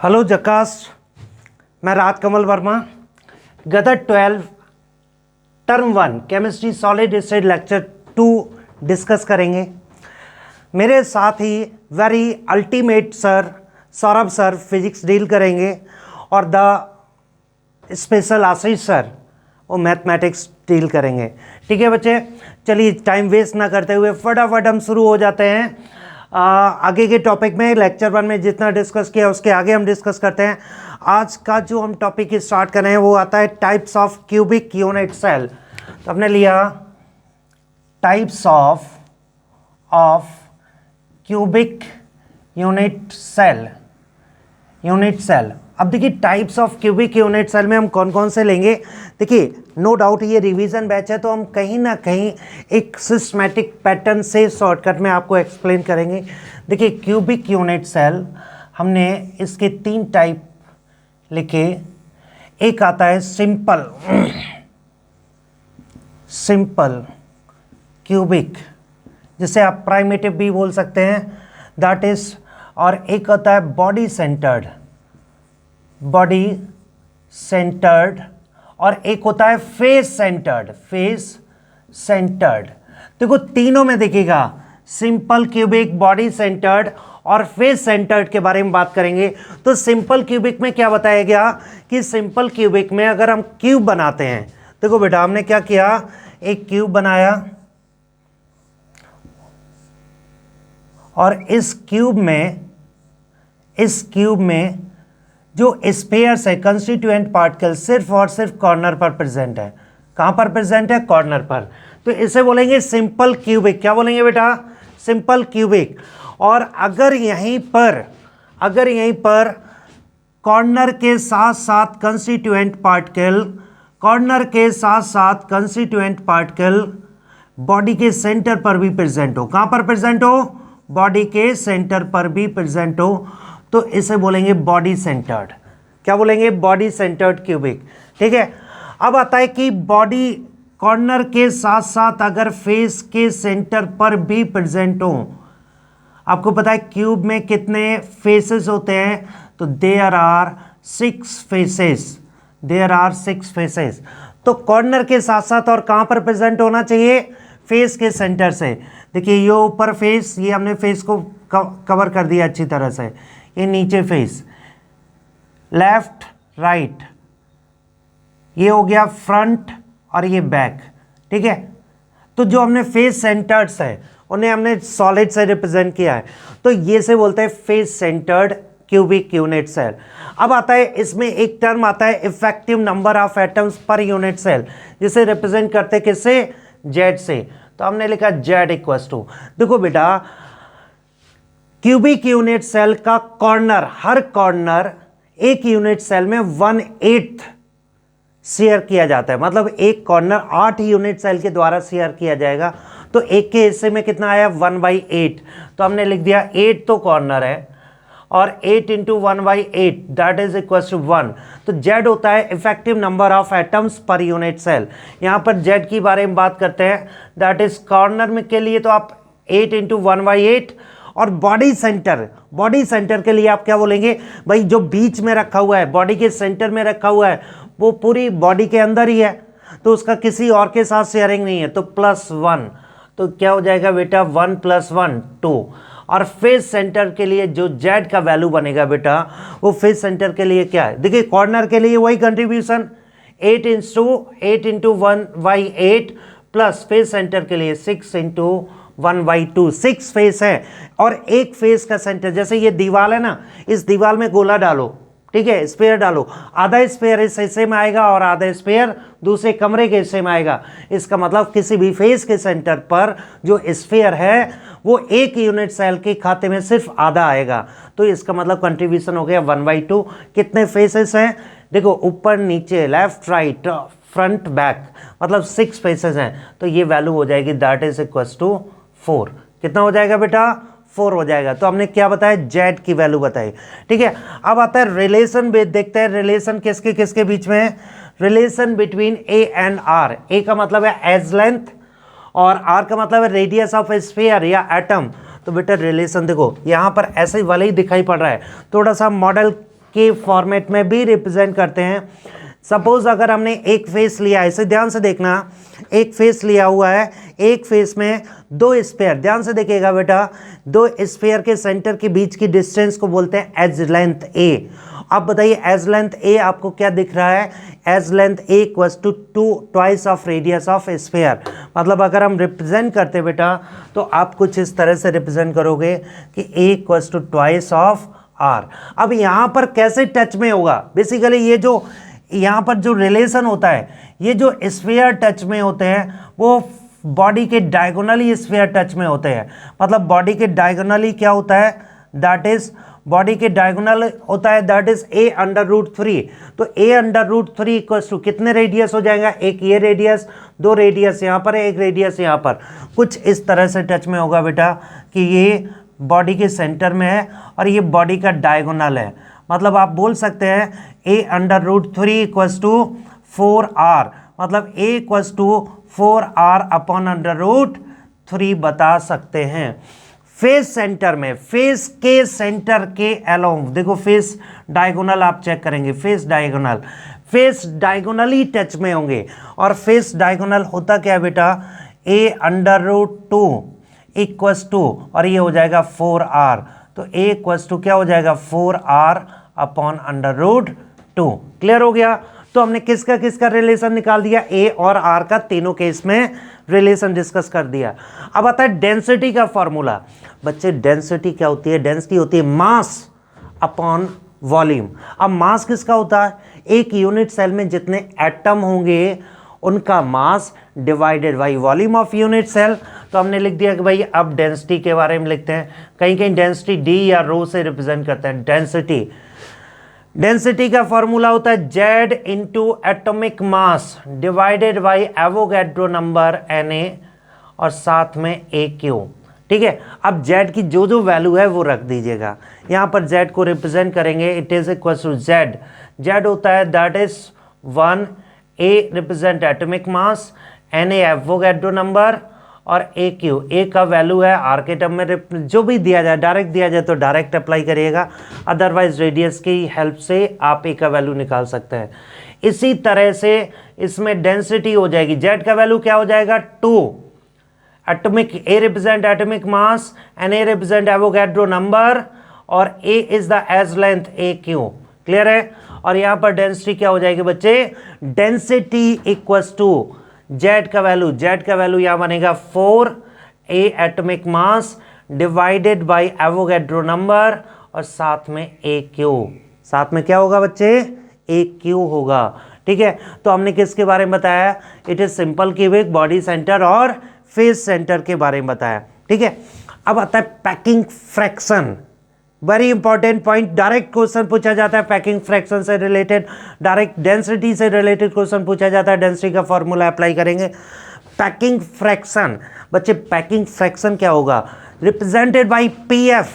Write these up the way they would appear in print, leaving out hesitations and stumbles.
Hello जकास, मैं Rajkamal Verma. Gadar 12 term 1 chemistry solid state lecture 2 discuss करेंगे। मेरे साथ ही very ultimate sir Saurabh sir physics deal करेंगे और द स्पेशल आशीष सर वो मैथमेटिक्स डील करेंगे। ठीक है बच्चे, चलिए टाइम वेस्ट ना करते हुए फटाफट हम शुरू हो जाते हैं आगे के टॉपिक में। लेक्चर 1 में जितना डिस्कस किया उसके आगे हम डिस्कस करते हैं। आज का जो हम टॉपिक स्टार्ट कर रहे हैं वो आता है types of cubic unit cell. तो हमने लिया types of cubic unit cell. अब देखिए types of cubic unit cell में हम कौन कौन से लेंगे। देखिए नो डाउट ये रिवीजन बैच है तो हम कहीं ना कहीं एक सिस्टमैटिक पैटर्न से शॉर्टकट में आपको एक्सप्लेन करेंगे। देखिए क्यूबिक यूनिट सेल हमने इसके 3 टाइप लिखे। एक आता है सिंपल क्यूबिक, जिसे आप प्राइमिटिव भी बोल सकते हैं, दैट इज। और एक होता है बॉडी सेंटर्ड और एक होता है फेस सेंटर्ड। देखो तीनों में देखिएगा सिंपल क्यूबिक, बॉडी सेंटर्ड और फेस सेंटर्ड के बारे में बात करेंगे। तो सिंपल क्यूबिक में क्या बताया गया कि सिंपल क्यूबिक में अगर हम क्यूब बनाते हैं, देखो बेटा हमने क्या किया, एक क्यूब बनाया और इस क्यूब में जो स्पेयर्स है, कंस्टिट्यूएंट पार्टिकल, सिर्फ और सिर्फ कॉर्नर पर प्रेजेंट है। कहां पर प्रेजेंट है? कॉर्नर पर। तो इसे बोलेंगे सिंपल क्यूबिक। क्या बोलेंगे बेटा? Simple cubic. और अगर यहीं पर कॉर्नर के साथ साथ कंस्टिट्यूएंट पार्टिकल बॉडी के सेंटर पर भी प्रेजेंट हो। कहां पर प्रेजेंट हो? बॉडी के सेंटर पर भी प्रेजेंट हो, तो इसे बोलेंगे बॉडी सेंटर्ड। क्या बोलेंगे? Body centred cubic. ठीक है। अब आता है कि बॉडी कॉर्नर के साथ साथ अगर फेस के सेंटर पर भी प्रेजेंट हो। आपको पता है क्यूब में कितने फेसेस होते हैं? तो देयर आर 6 फेसेस। तो कॉर्नर के साथ साथ और कहां पर प्रेजेंट होना चाहिए? फेस के सेंटर से। देखिए ये ऊपर फेस, ये हमने फेस को कवर कर दिया अच्छी तरह से। ये नीचे फेस, लेफ्ट राइट, ये हो गया फ्रंट और ये बैक। ठीक है। तो जो हमने फेस सेंटर्स है उन्हें हमने सॉलिड से रिप्रेजेंट किया है, तो ये से बोलते हैं face centred cubic unit cell. अब आता है इसमें एक टर्म आता है effective number of atoms per unit cell, जिसे रिप्रेजेंट करते किससे? जेड से। तो हमने लिखा जेड इक्वल्स टू, देखो बेटा क्यूबिक यूनिट सेल का कॉर्नर, हर कॉर्नर एक यूनिट सेल में 1/8 शेयर किया जाता है। मतलब एक कॉर्नर 8 यूनिट सेल के द्वारा शेयर किया जाएगा। तो एक के हिस्से में कितना आया? 1/8। तो हमने लिख दिया 8 तो कॉर्नर है और 8 into 1/8 that is equal to 1। तो जेड होता है effective number of atoms per unit cell. यहां पर जेड की बारे में बात करते हैं, दैट इज कॉर्नर में के लिए तो आप 8 इंटू 1/8, और बॉडी सेंटर के लिए आप क्या बोलेंगे? भाई जो बीच में रखा हुआ है, बॉडी के सेंटर में रखा हुआ है, वो पूरी बॉडी के अंदर ही है, तो उसका किसी और के साथ शेयरिंग नहीं है, तो +1। तो क्या हो जाएगा बेटा? 1 + 1 2। और फेस सेंटर के लिए जो जेड का वैल्यू बनेगा बेटा, वो फेस सेंटर के लिए क्या है? देखिए कॉर्नर के लिए वही contribution 8 into 1/8 plus face centre के लिए 6 इंटू 1/2। 6 फेस है और एक फेस का सेंटर, जैसे ये दीवार है ना, इस दीवार में गोला डालो, ठीक है, स्पेयर डालो, आधा स्पेयर इस हिस्से में आएगा और आधा स्पेयर दूसरे कमरे के हिस्से में आएगा। इसका मतलब किसी भी फेस के सेंटर पर जो स्पेयर है वो एक यूनिट सेल के खाते में सिर्फ आधा आएगा। तो इसका मतलब कंट्रीब्यूशन हो गया 1/2। कितने फेसेस हैं? देखो ऊपर नीचे, लेफ्ट राइट, फ्रंट बैक, मतलब 6 फेसेस हैं। तो ये वैल्यू हो जाएगी दैट इज इक्वल टू 4। कितना हो जाएगा बेटा? 4 हो जाएगा। तो हमने क्या बताया? जेड की वैल्यू बताई। ठीक है। अब आता है रिलेशन, देखते हैं रिलेशन किसके किसके बीच में है। Relation between A and R. A का मतलब है एज लेंथ और आर का मतलब है रेडियस ऑफ स्फीयर या एटम। तो बेटा रिलेशन देखो यहाँ पर ऐसे वाले ही दिखाई पड़ रहा है, थोड़ा सा मॉडल के फॉर्मेट में भी रिप्रेजेंट करते हैं। सपोज अगर हमने एक फेस लिया है, इसे ध्यान से देखना, एक फेस लिया हुआ है, एक फेस में दो स्फीयर, ध्यान से देखिएगा बेटा, दो स्फीयर के सेंटर के बीच की डिस्टेंस को बोलते हैं एज लेंथ ए। अब बताइए एज लेंथ ए आपको क्या दिख रहा है, edge length A equals to 2 twice of radius of sphere. मतलब अगर हम रिप्रेजेंट करते बेटा तो आप कुछ इस तरह से रिप्रेजेंट करोगे कि A equals to twice of R. अब यहाँ पर कैसे टच में होगा, बेसिकली ये जो यहाँ पर जो रिलेशन होता है, ये जो स्फीयर टच में होते हैं वो बॉडी के डायगोनली स्फीयर टच में होते हैं। मतलब बॉडी के डायगोनली क्या होता है, दैट इज बॉडी के डायगोनल होता है that is a under root 3। तो a under root 3 equals to कितने रेडियस हो जाएगा, एक ये रेडियस, दो रेडियस यहाँ पर है, एक रेडियस यहाँ पर, कुछ इस तरह से टच में होगा बेटा कि ये बॉडी के सेंटर में है और ये बॉडी का डायगोनल है। मतलब आप बोल सकते हैं a under root 3 equals to 4r, मतलब a equals to 4r upon under root 3 बता सकते हैं। फेस सेंटर में, फेस के सेंटर के अलोंग, देखो फेस डायगोनल आप चेक करेंगे, face diagonal, face diagonally touch में होंगे। और फेस डायगोनल होता क्या है बेटा, a under root 2 equals to, और ये हो जाएगा 4r, तो a इक्वल्स टू क्या हो जाएगा 4r upon under root 2। Clear हो गया। तो हमने किसका किसका रिलेशन निकाल दिया, a और r का तीनों केस में रिलेशन डिस्कस कर दिया। अब आता है डेंसिटी का फॉर्मूला। बच्चे डेंसिटी क्या होती है, डेंसिटी होती है मास अपॉन वॉल्यूम। अब मास किसका होता है, एक यूनिट सेल में जितने एटम होंगे उनका mass divided by volume of unit cell. तो हमने लिख दिया कि भाई अब डेंसिटी के बारे में लिखते हैं, कहीं कहीं डेंसिटी डी या रो से रिप्रेजेंट करते हैं डेंसिटी। डेंसिटी का फॉर्मूला होता है Z into atomic mass divided by Avogadro number Na और साथ में AQ। ठीक है, अब Z की जो जो वैल्यू है वो रख दीजिएगा। यहाँ पर Z को रिप्रेजेंट करेंगे, it is equal to Z होता है that is 1, A represent atomic mass, Na Avogadro number और A का वैल्यू है आर के टर्म में, जो भी दिया जाए, डायरेक्ट दिया जाए तो डायरेक्ट अप्लाई करिएगा, अदरवाइज रेडियस की हेल्प से आप A का वैल्यू निकाल सकते हैं। इसी तरह से इसमें डेंसिटी हो जाएगी, Z का वैल्यू क्या हो जाएगा 2, atomic A represent atomic mass, Na represent Avogadro number और A is the edge length AQ। Clear है। और यहाँ पर डेंसिटी क्या हो जाएगी बच्चे, डेंसिटी इक्वल्स टू Z का वैल्यू यहाँ बनेगा 4, A atomic mass divided by Avogadro number और साथ में AQ। साथ में क्या होगा बच्चे, AQ होगा। ठीक है, तो हमने किसके बारे में बताया, it is simple cubic, body centre और फेस सेंटर के बारे में बताया। ठीक है, अब आता है packing fraction, very important point, direct question पूछा जाता है पैकिंग फ्रैक्शन से रिलेटेड, डायरेक्ट डेंसिटी से रिलेटेड क्वेश्चन पूछा जाता है, डेंसिटी का फॉर्मूला अप्लाई करेंगे। पैकिंग फ्रैक्शन, बच्चे पैकिंग फ्रैक्शन क्या होगा, represented by PF,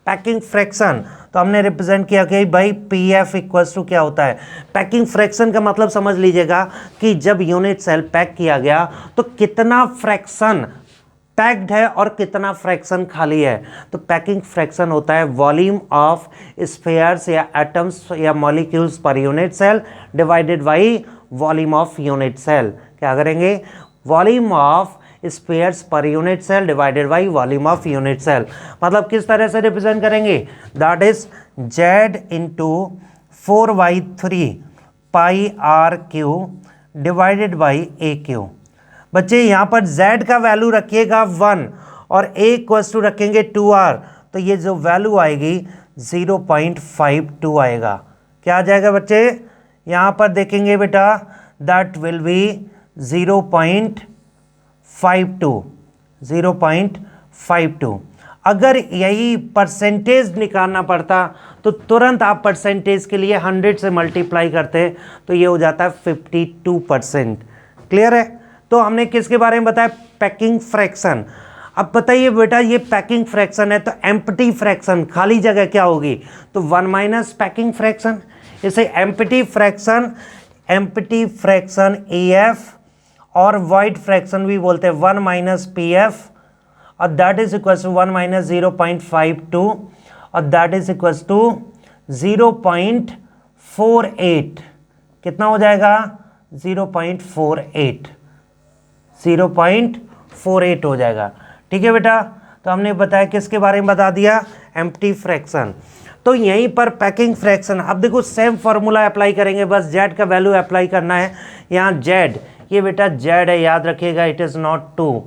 packing fraction. तो हमने रिप्रेजेंट किया कि भाई PF इक्वल्स टू क्या होता है, पैकिंग फ्रैक्शन का मतलब समझ लीजिएगा कि जब यूनिट सेल पैक किया गया तो कितना फ्रैक्शन पैक्ड है और कितना फ्रैक्शन खाली है। तो पैकिंग फ्रैक्शन होता है वॉल्यूम ऑफ स्फीयर्स या एटम्स या molecules per unit cell divided by volume of unit cell. क्या करेंगे, volume of spheres per unit cell divided by volume of unit cell. मतलब किस तरह से रिप्रेजेंट करेंगे, that is Z into 4/3 pi RQ divided by AQ। बच्चे यहाँ पर Z का वैल्यू रखिएगा 1 और A इक्वल्स टू रखेंगे 2R, तो ये जो वैल्यू आएगी 0.52 आएगा। क्या आ जाएगा बच्चे, यहाँ पर देखेंगे बेटा दैट विल बी 0.52। अगर यही परसेंटेज निकालना पड़ता तो तुरंत आप परसेंटेज के लिए 100 से मल्टीप्लाई करते तो ये हो जाता है 52%। क्लियर है। तो हमने किसके बारे में बताया, पैकिंग फ्रैक्शन। अब बताइए बेटा ये पैकिंग फ्रैक्शन है तो एम्प्टी फ्रैक्शन, खाली जगह क्या होगी, तो 1 माइनस पैकिंग फ्रैक्शन। इसे एम्प्टी फ्रैक्शन AF और वॉइड फ्रैक्शन भी बोलते हैं 1 माइनस PF और that is equal to 1 minus 0.52 और दैट इज इक्वल टू 0.48, कितना हो जाएगा 0.48, 0.48 हो जाएगा। ठीक है बेटा, तो हमने बताया किसके बारे में बता दिया, एम्प्टी फ्रैक्शन। तो यहीं पर पैकिंग फ्रैक्शन, अब देखो सेम फॉर्मूला अप्लाई करेंगे, बस जेड का वैल्यू अप्लाई करना है। यहाँ जेड, ये बेटा जेड है, याद रखिएगा, इट इज़ नॉट 2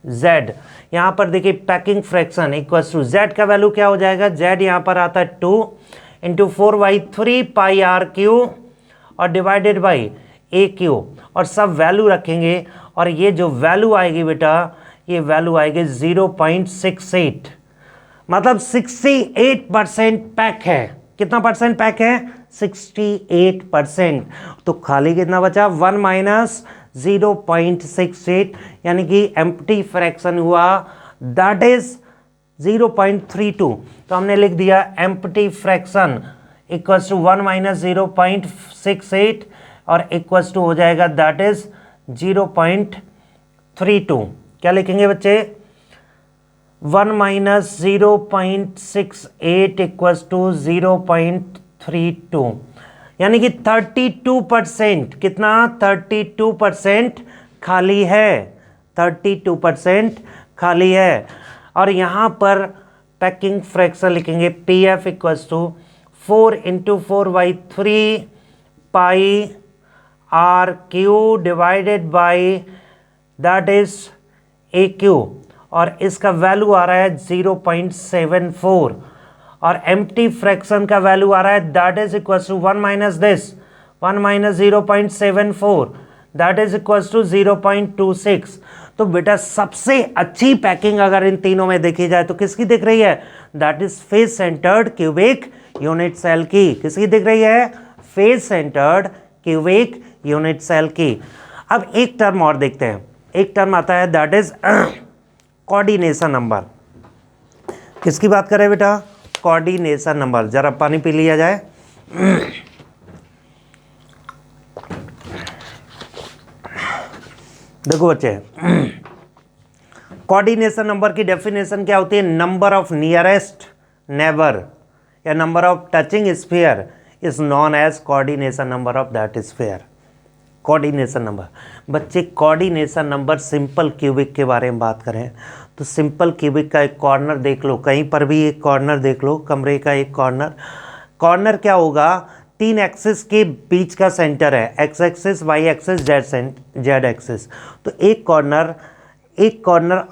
जेड। यहाँ पर देखिए packing fraction equals to Z का वैल्यू क्या हो जाएगा, जेड यहाँ पर आता है 2 इंटू 4/3 पाई आर क्यू और डिवाइडेड बाई ए क्यू, और सब वैल्यू रखेंगे, और ये जो वैल्यू आएगी बेटा, ये वैल्यू आएगी 0.68, मतलब 68% पैक है। कितना परसेंट पैक है, 68%। तो खाली कितना बचा, 1 माइनस 0.68, यानी कि एम्प्टी फ्रैक्शन हुआ, दैट इज 0.32। तो हमने लिख दिया empty fraction equals to 1 minus 0.68 और इक्वल्स टू हो जाएगा दैट इज 0.32। क्या लिखेंगे बच्चे, 1 माइनस 0.68 इक्वल्स टू 0.32, यानी कि 32%, कितना 32% खाली है, 32% खाली है। और यहाँ पर पैकिंग फ्रैक्शन लिखेंगे P F equals to 4 into 4/3 pi R Q divided by that is A Q, और इसका वैल्यू आ रहा है 0.74, और एम्प्टी फ्रैक्शन का वैल्यू आ रहा है that is equals to 1 minus this, 1 minus 0.74 that is equals to 0.26। तो बेटा सबसे अच्छी पैकिंग अगर इन तीनों में देखी जाए तो किसकी दिख रही है, that is face centred cubic unit cell की। किसकी दिख रही है, face centred cubic unit cell की। अब एक टर्म और देखते हैं, एक टर्म आता है दैट इज कोऑर्डिनेशन नंबर। किसकी बात करें बेटा, कोऑर्डिनेशन नंबर। जरा पानी पी लिया जाए। देखो बच्चे, कोऑर्डिनेशन नंबर की डेफिनेशन क्या होती है, नंबर ऑफ नियरेस्ट नेबर या number of touching sphere is known as coordination number of that sphere. Coordination number बच्चे, कोऑर्डिनेशन नंबर सिंपल क्यूबिक के बारे में बात करें तो सिंपल क्यूबिक का एक कॉर्नर देख लो, कहीं पर भी एक कॉर्नर देख लो, कमरे का एक कॉर्नर। कॉर्नर क्या होगा, 3 एक्सिस के बीच का सेंटर है, x axis, y axis, z axis. तो एक कॉर्नर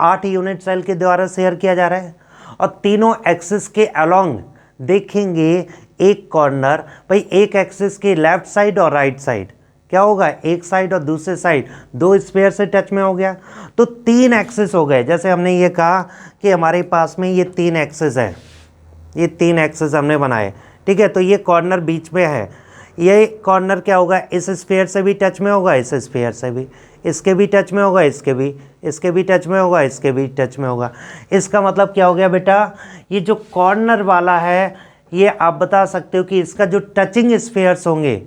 8 यूनिट सेल के द्वारा शेयर किया जा रहा है, और तीनों एक्सिस के अलोंग देखेंगे एक कॉर्नर, भाई एक एक्सिस के लेफ्ट साइड और राइट साइड क्या होगा, एक साइड और दूसरे साइड 2 स्फीयर से टच में हो गया, तो 3 एक्सिस हो गए। जैसे हमने ये कहा कि हमारे पास में ये 3 एक्सिस है, ये 3 एक्सिस हमने बनाए, ठीक है। तो ये कॉर्नर बीच में है, ये कॉर्नर क्या होगा, इस स्फीयर से भी टच में होगा, इस स्फीयर से भी, इसके भी टच में होगा, इसके भी टच में होगा, इसके भी टच में होगा। इसका मतलब क्या हो गया बेटा, ये जो कॉर्नर वाला है ये आप बता सकते हो कि इसका जो टचिंग स्फीयर्स होंगे,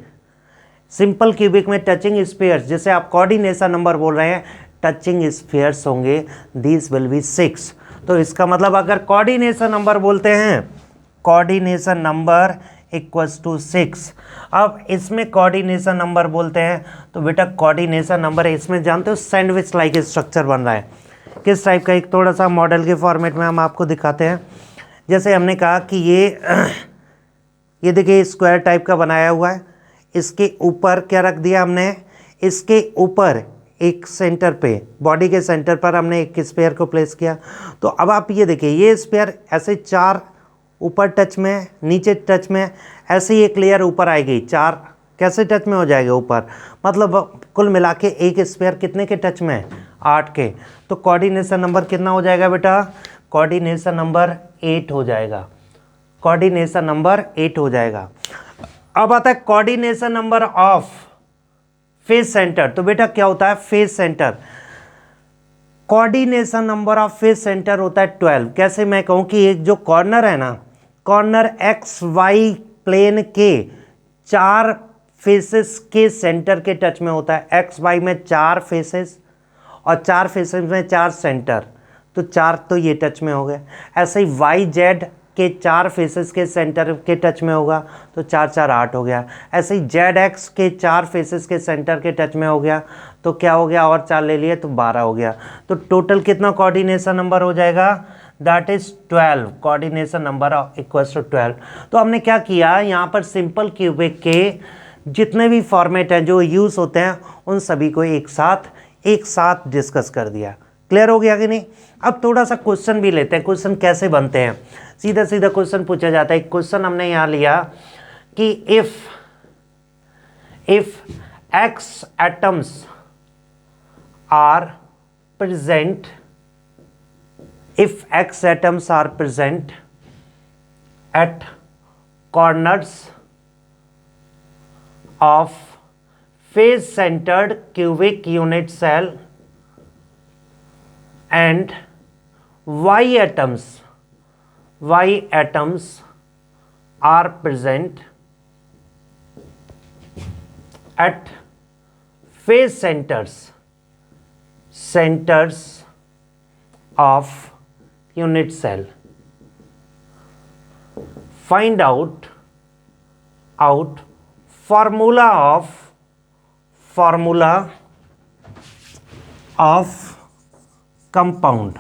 सिंपल क्यूबिक में टचिंग स्फीयर्स जिसे आप कोऑर्डिनेशन नंबर बोल रहे हैं, टचिंग स्फीयर्स होंगे, दिस विल बी 6। तो इसका मतलब अगर कोऑर्डिनेशन नंबर बोलते हैं, कोऑर्डिनेशन नंबर इक्वल्स टू 6। अब इसमें कोऑर्डिनेशन नंबर बोलते हैं तो बेटा कोऑर्डिनेशन नंबर इसमें जानते हो सैंडविच लाइक स्ट्रक्चर बन रहा है। किस टाइप का, एक थोड़ा सा मॉडल के फॉर्मेट में हम आपको दिखाते हैं। जैसे हमने कहा कि ये देखिए स्क्वायर टाइप का बनाया हुआ है, इसके ऊपर क्या रख दिया हमने, इसके ऊपर एक सेंटर पे, बॉडी के सेंटर पर हमने एक स्फीयर को प्लेस किया। तो अब आप ये देखिए, ये स्फीयर ऐसे 4 ऊपर टच में, नीचे टच में, ऐसे ही एक लेयर ऊपर आएगी, 4 कैसे टच में हो जाएगा ऊपर, मतलब कुल मिला के एक स्फीयर कितने के टच में, 8 के। तो कोऑर्डिनेशन नंबर कितना हो जाएगा बेटा, कोऑर्डिनेशन नंबर 8 हो जाएगा, कोऑर्डिनेशन नंबर 8 हो जाएगा। अब आता है coordination number of face centre. तो बेटा क्या होता है, face centre, coordination number of face centre होता है 12। कैसे मैं कहूँ कि एक जो कॉर्नर है ना, कॉर्नर एक्स वाई प्लेन के 4 फेसेस के सेंटर के टच में होता है। एक्स वाई में 4 फेसेस और 4 फेसेस में 4 सेंटर, तो 4 तो ये टच में हो गए। ऐसे ही वाई जेड के 4 फेसेस के सेंटर के टच में होगा तो 4 4 8 हो गया। ऐसे ही जेड एक्स के 4 फेसेस के सेंटर के टच में हो गया तो क्या हो गया, और 4 ले लिए तो 12 हो गया। तो टोटल कितना कोऑर्डिनेशन नंबर हो जाएगा, that is 12, coordination number equals to 12। तो हमने क्या किया, यहाँ पर सिंपल क्यूबिक के जितने भी फॉर्मेट हैं जो यूज़ होते हैं उन सभी को एक साथ डिस्कस कर दिया। क्लियर हो गया कि नहीं। अब थोड़ा सा क्वेश्चन भी लेते हैं, क्वेश्चन कैसे बनते हैं। सीधा सीधा क्वेश्चन पूछा जाता है। क्वेश्चन हमने यहाँ लिया कि if x atoms are present, if x atoms are present at corners of face centered cubic unit cell and y atoms are present at face centers of unit cell. Find out formula of compound.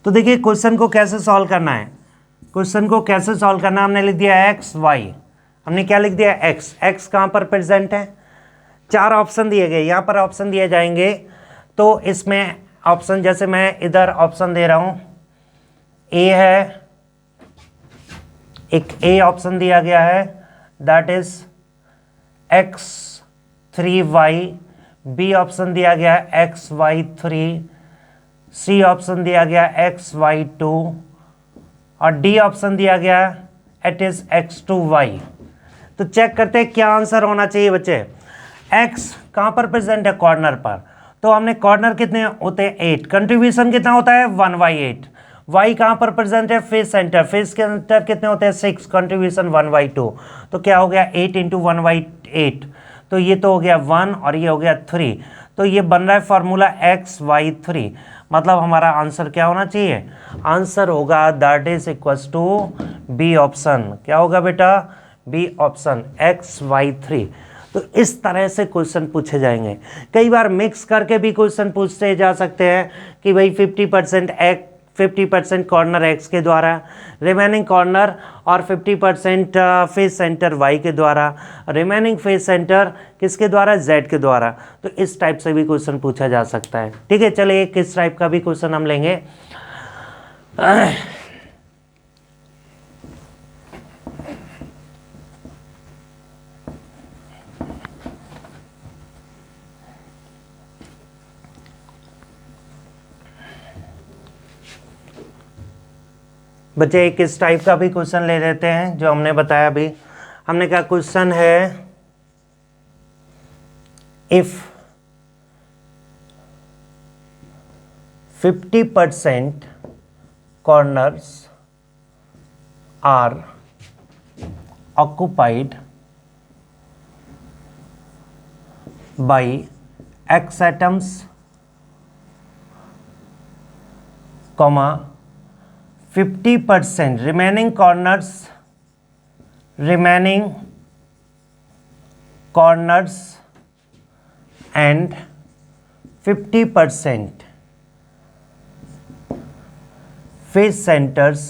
तो देखिए question को कैसे solve करना है, हमने लिख दिया x Y, हमने क्या लिख दिया एक्स कहाँ पर प्रेजेंट है, 4 ऑप्शन दिए गए, यहाँ पर ऑप्शन दिए जाएंगे। तो इसमें ऑप्शन जैसे मैं इधर ऑप्शन दे रहा हूँ, ए है, एक ए ऑप्शन दिया गया है that is x3y, B option दिया गया है xy3, सी ऑप्शन दिया गया xy2 और डी ऑप्शन दिया गया इट इज x2y। तो चेक करते हैं क्या आंसर होना चाहिए बच्चे। x कहाँ पर प्रेजेंट है, कॉर्नर पर, तो हमने कॉर्नर कितने होते हैं 8, कंट्रीब्यूशन कितना होता है 1/8। y कहाँ पर प्रेजेंट है, फेस सेंटर कितने होते हैं 6, कंट्रीब्यूशन 1/2। तो क्या हो गया 8 × 1/8, तो ये तो हो गया 1 और ये हो गया 3। तो ये बन रहा है फॉर्मूला xy3। मतलब हमारा आंसर क्या होना चाहिए, आंसर होगा that is equals to B option. क्या होगा बेटा, बी ऑप्शन xy3। तो इस तरह से क्वेश्चन पूछे जाएंगे। कई बार मिक्स करके भी क्वेश्चन पूछते जा सकते हैं कि भाई 50% कॉर्नर एक्स के द्वारा, रिमेनिंग कॉर्नर और 50% फेस सेंटर वाई के द्वारा, रिमेनिंग फेस सेंटर किसके द्वारा, जेड के द्वारा। तो इस टाइप से भी क्वेश्चन पूछा जा सकता है। ठीक है, चलिए किस टाइप का भी क्वेश्चन हम लेंगे। बच्चे एक इस टाइप का भी क्वेश्चन ले लेते हैं जो हमने बताया अभी। हमने कहा क्वेश्चन है if 50% corners are occupied by x atoms, comma 50% remaining corners and 50% face centers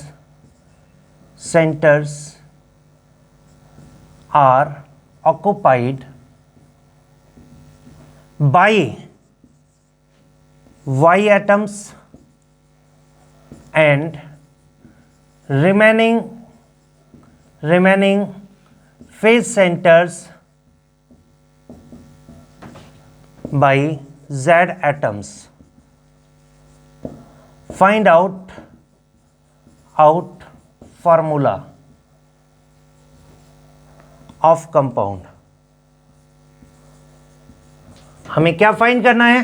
are occupied by y atoms and remaining face centers by z atoms. Find out formula of compound. हमें क्या find करना है,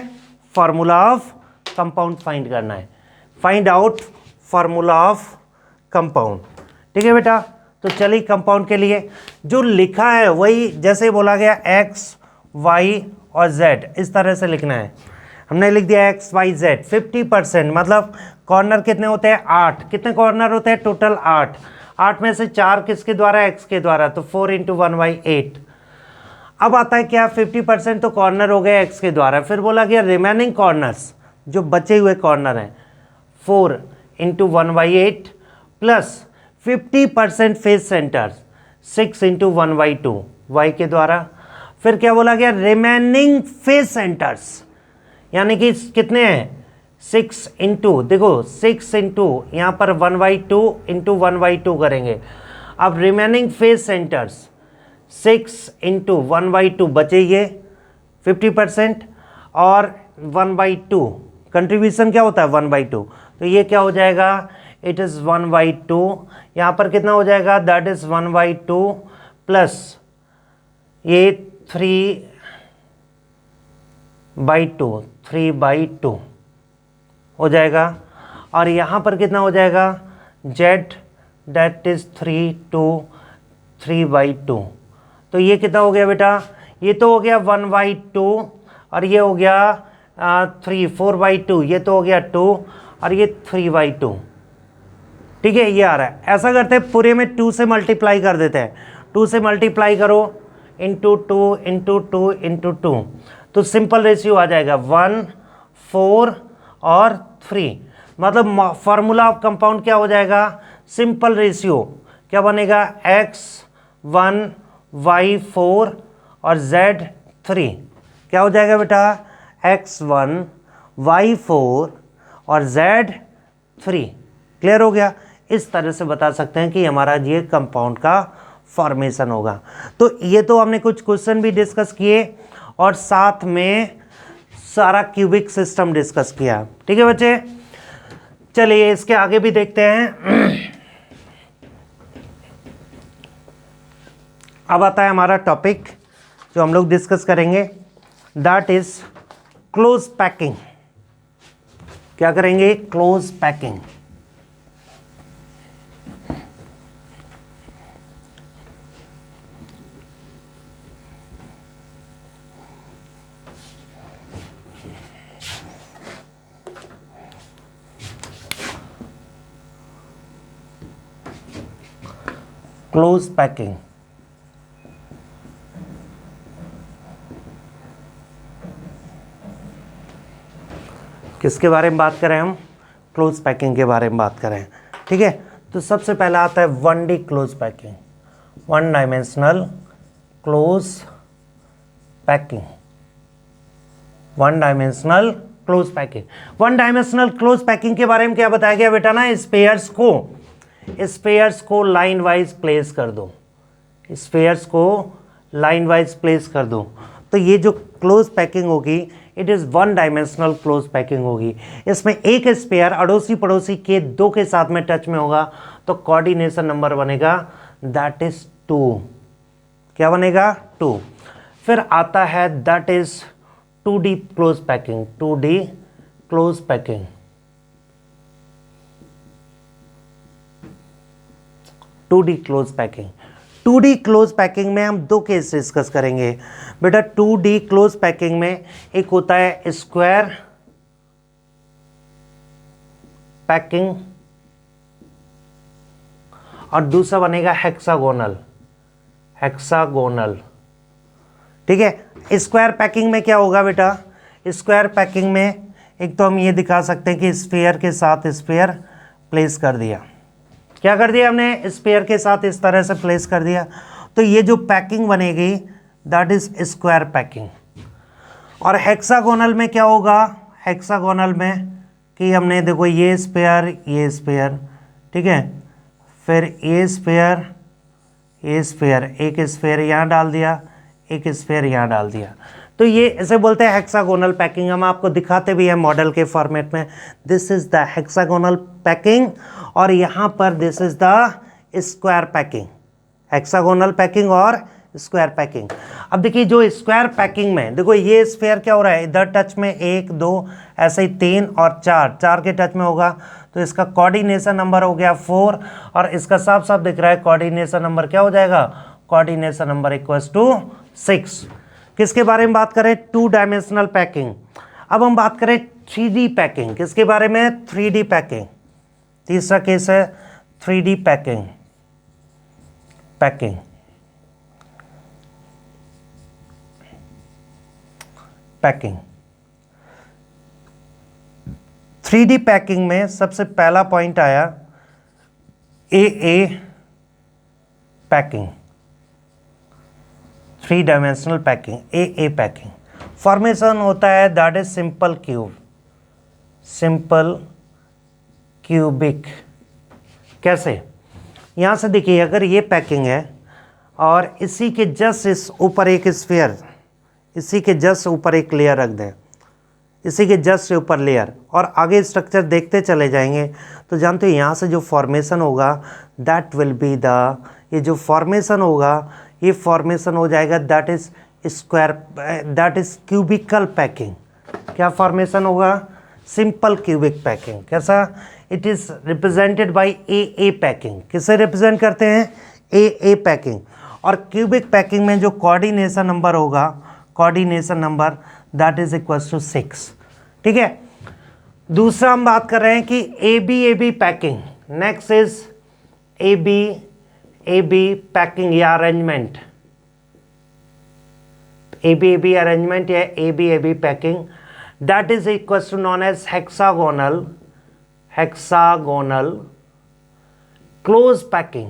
formula of compound find करना है। Find out formula of compound. ठीक है बेटा, तो चलिए कंपाउंड के लिए जो लिखा है वही जैसे बोला गया x, y और z, इस तरह से लिखना है। हमने लिख दिया एक्स वाई जेड 50%, मतलब कॉर्नर कितने होते हैं 8, कितने कॉर्नर होते हैं टोटल 8, 8 में से 4 किसके द्वारा एक्स के द्वारा, तो 4 इंटू 1/8। अब आता है क्या 50% तो कॉर्नर हो गए एक्स के द्वारा, फिर बोला गया रिमेनिंग कॉर्नर्स जो बचे हुए कॉर्नर हैं 4 into 1/8 plus 50% face centres 6 into 1/2 y के द्वारा। फिर क्या बोला गया रिमेनिंग फेस सेंटर्स, यानी कि कितने हैं 6 इंटू, देखो 6 इंटू यहाँ पर 1/2 इंटू 1/2 करेंगे। अब रिमेनिंग फेस सेंटर्स 6 इंटू 1/2 बचे ये 50% और 1/2 कंट्रीब्यूशन क्या होता है 1/2, तो ये क्या हो जाएगा इट इज़ 1/2, यहाँ पर कितना हो जाएगा दैट इज़ 1/2 प्लस ये 3/2 हो जाएगा, और यहाँ पर कितना हो जाएगा z दैट इज़ 3/2, तो ये कितना हो गया बेटा, ये तो हो गया 1/2 और ये हो गया 4/2, ये तो हो गया 2 और ये 3/2। ठीक है, ये आ रहा है। ऐसा करते हैं पूरे में 2 से मल्टीप्लाई कर देते हैं, 2 से मल्टीप्लाई करो इंटू 2 इंटू 2 इंटू 2, तो सिंपल रेशियो आ जाएगा 1 4 और 3, मतलब फॉर्मूला ऑफ कंपाउंड क्या हो जाएगा सिंपल रेशियो, क्या बनेगा x1 y4 और z3, क्या हो जाएगा बेटा x1 y4 और z3। क्लियर हो गया, इस तरह से बता सकते हैं कि हमारा ये कंपाउंड का फॉर्मेशन होगा। तो ये तो हमने कुछ क्वेश्चन भी डिस्कस किए और साथ में सारा क्यूबिक सिस्टम डिस्कस किया। ठीक है बच्चे, चलिए इसके आगे भी देखते हैं। अब आता है हमारा टॉपिक जो हम लोग डिस्कस करेंगे, दैट इज क्लोज पैकिंग। क्या करेंगे क्लोज पैकिंग। क्लोज पैकिंग, किसके बारे में बात करें हम, क्लोज पैकिंग के बारे में बात करें। ठीक है, तो सबसे पहला आता है 1D close packing, 1 dimensional close packing, 1 dimensional close packing. 1 dimensional close packing के बारे में क्या बताया गया बेटा ना, स्पेयर्स को लाइन वाइज प्लेस कर दो, स्पेयर्स को लाइन वाइज प्लेस कर दो, तो ये जो क्लोज पैकिंग होगी it is 1 dimensional close packing होगी। इसमें एक स्पेयर अड़ोसी पड़ोसी के 2 के साथ में टच में होगा, तो कोऑर्डिनेशन नंबर बनेगा दैट इज 2। क्या बनेगा 2। फिर आता है that is 2D close packing, 2D close packing, 2D close packing. 2D close packing में हम 2 केस डिस्कस करेंगे बेटा। 2D क्लोज पैकिंग में एक होता है स्क्वायर पैकिंग और दूसरा बनेगा हेक्सागोनल, ठीक है। स्क्वायर पैकिंग में क्या होगा बेटा, स्क्वायर पैकिंग में एक तो हम ये दिखा सकते हैं कि स्फीयर के साथ स्फीयर प्लेस कर दिया, क्या कर दिया हमने, स्फीयर के साथ इस तरह से प्लेस कर दिया, तो ये जो पैकिंग बनेगी दैट इज स्क्वायर पैकिंग। और हेक्सागोनल में क्या होगा, हेक्सागोनल में कि हमने देखो ये स्फीयर, ठीक है, फिर ये स्फीयर, एक स्फीयर यहाँ डाल दिया, एक स्फीयर यहाँ डाल दिया, तो ये इसे बोलते हैं हेक्सागोनल पैकिंग। हम आपको दिखाते भी हैं मॉडल के फॉर्मेट में, this is the hexagonal packing और यहाँ पर this is the square packing, hexagonal packing और स्क्वायर पैकिंग। अब देखिए जो स्क्वायर पैकिंग में देखो ये स्फीयर क्या हो रहा है, इधर टच में 1 2 ऐसे ही 3 और 4 के टच में होगा, तो इसका कोऑर्डिनेशन नंबर हो गया 4 और इसका साफ साफ दिख रहा है कोऑर्डिनेशन नंबर क्या हो जाएगा, कोऑर्डिनेशन नंबर इक्वल्स टू 6। किसके बारे में बात करें, 2 डायमेंशनल पैकिंग। अब हम बात करें 3D पैकिंग, किसके बारे में? 3D packing. तीसरा केस है 3D packing. Packing 3D packing में सबसे पहला पॉइंट आया AA packing, 3 dimensional packing, AA packing. Formation होता है that is simple cube, simple cubic. कैसे? यहाँ से देखिए, अगर ये पैकिंग है और इसी के जस्ट इस ऊपर एक स्फीयर, इसी के जस्ट ऊपर एक लेयर रख दें, इसी के जस्ट से ऊपर लेयर, और आगे स्ट्रक्चर देखते चले जाएंगे तो जानते हो यहाँ से जो फॉर्मेशन होगा दैट विल बी द, ये जो फॉर्मेशन होगा ये फॉर्मेशन हो जाएगा that is square, that is cubical packing. क्या फॉर्मेशन होगा? Simple cubic packing. कैसा? It is represented by AA packing. किसे रिप्रेजेंट करते हैं? AA packing. और क्यूबिक पैकिंग में जो कोऑर्डिनेशन नंबर होगा, coordination number that is equal to 6। ठीक है। दूसरा हम बात कर रहे हैं कि AB packing. Next is AB packing या अरेंजमेंट, AB अरेंजमेंट या AB packing, that is equal to known hexagonal close packing.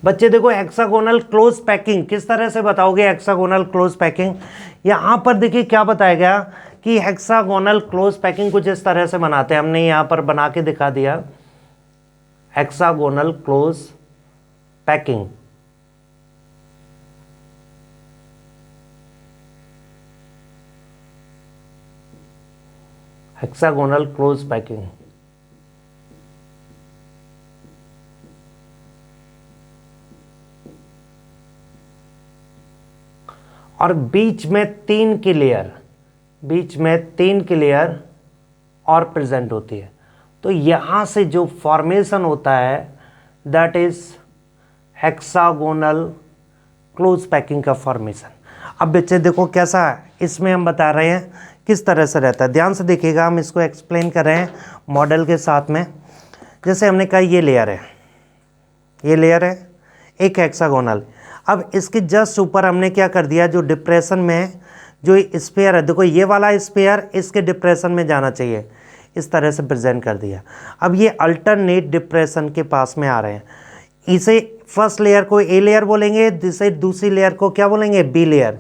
बच्चे देखो, हेक्सागोनल क्लोज पैकिंग किस तरह से बताओगे? हेक्सागोनल क्लोज पैकिंग यहाँ पर देखिए क्या बताया गया कि हेक्सागोनल क्लोज पैकिंग कुछ इस तरह से बनाते हैं। हमने यहाँ पर बना के दिखा दिया hexagonal close packing. Hexagonal close packing. और बीच में 3 की लेयर और प्रेजेंट होती है। तो यहाँ से जो फॉर्मेशन होता है that is hexagonal close packing का फॉर्मेशन। अब बच्चे देखो कैसा है, इसमें हम बता रहे हैं किस तरह से रहता है। ध्यान से देखिएगा, हम इसको एक्सप्लेन कर रहे हैं मॉडल के साथ में। जैसे हमने कहा ये लेयर है, एक हेक्सागोनल। अब इसके जस्ट ऊपर हमने क्या कर दिया, जो डिप्रेशन में जो स्फीयर है, देखो ये वाला स्फीयर इसके डिप्रेशन में जाना चाहिए, इस तरह से प्रेजेंट कर दिया। अब ये अल्टरनेट डिप्रेशन के पास में आ रहे हैं। इसे फर्स्ट लेयर को A लेयर बोलेंगे, जिसे दूसरी लेयर को क्या बोलेंगे? B layer.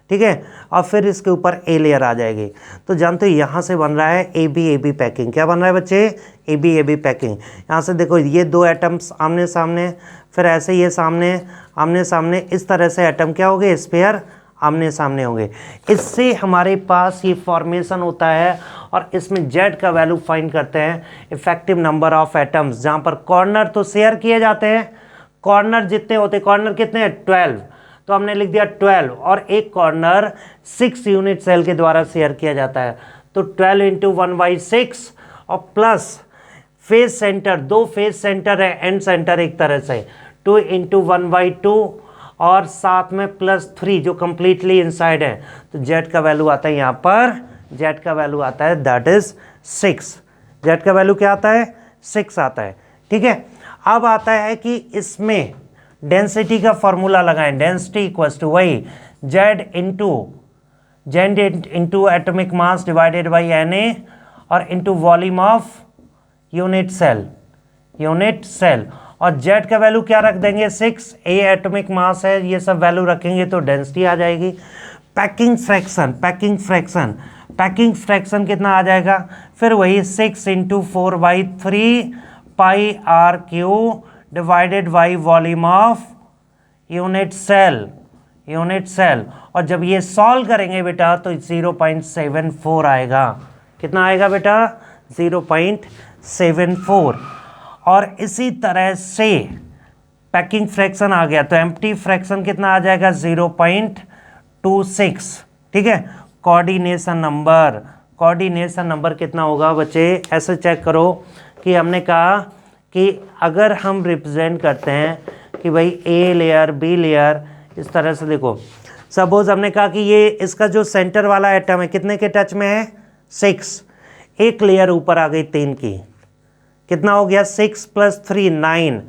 ठीक है। और फिर इसके ऊपर A लेयर आ जाएगी। तो जानते हो यहाँ से बन रहा है AB पैकिंग। क्या बन रहा है बच्चे? AB packing. यहाँ से देखो ये 2 एटम्स आमने सामने, फिर ऐसे ये सामने आमने सामने, इस तरह से एटम क्या हो गए? स्फीयर आमने सामने होंगे। इससे हमारे पास ये फॉर्मेशन होता है और इसमें Z का वैल्यू फाइंड करते हैं, इफेक्टिव नंबर ऑफ एटम्स, जहाँ पर कॉर्नर तो शेयर किए जाते हैं। कॉर्नर जितने होते हैं, कॉर्नर कितने हैं? 12। तो हमने लिख दिया 12, और एक कॉर्नर 6 यूनिट सेल के द्वारा शेयर किया जाता है। तो 12 इंटू 1/6 और plus face centre, 2 face centre है, एंड सेंटर एक तरह से 2 इंटू 1/2 और साथ में +3 जो कंप्लीटली इनसाइड है। तो Z का वैल्यू आता है यहाँ पर, Z का वैल्यू आता है दैट इज 6। Z का वैल्यू क्या आता है? 6 आता है। ठीक है। अब आता है कि इसमें डेंसिटी का फॉर्मूला लगाएं। डेंसिटी इक्वल्स टू वही Z into atomic mass divided by Na और into volume of unit cell. और Z का वैल्यू क्या रख देंगे? 6। A एटॉमिक मास है, ये सब वैल्यू रखेंगे तो डेंसिटी आ जाएगी। पैकिंग फ्रैक्शन कितना आ जाएगा? फिर वही 6 into 4/3 πr³ divided by volume of unit cell. और जब ये सॉल्व करेंगे बेटा तो 0.74 आएगा। कितना आएगा बेटा? 0.74। और इसी तरह से पैकिंग फ्रैक्शन आ गया तो एम्प्टी फ्रैक्शन कितना आ जाएगा? 0.26। ठीक है। कोऑर्डिनेशन नंबर कितना होगा बच्चे? ऐसे चेक करो कि हमने कहा कि अगर हम रिप्रेजेंट करते हैं कि भाई A लेयर B लेयर, इस तरह से देखो सपोज हमने कहा कि ये इसका जो सेंटर वाला एटम है कितने के टच में है, 6, एक लेयर ऊपर आ गई 3 की, कितना हो गया 6 + 3 9।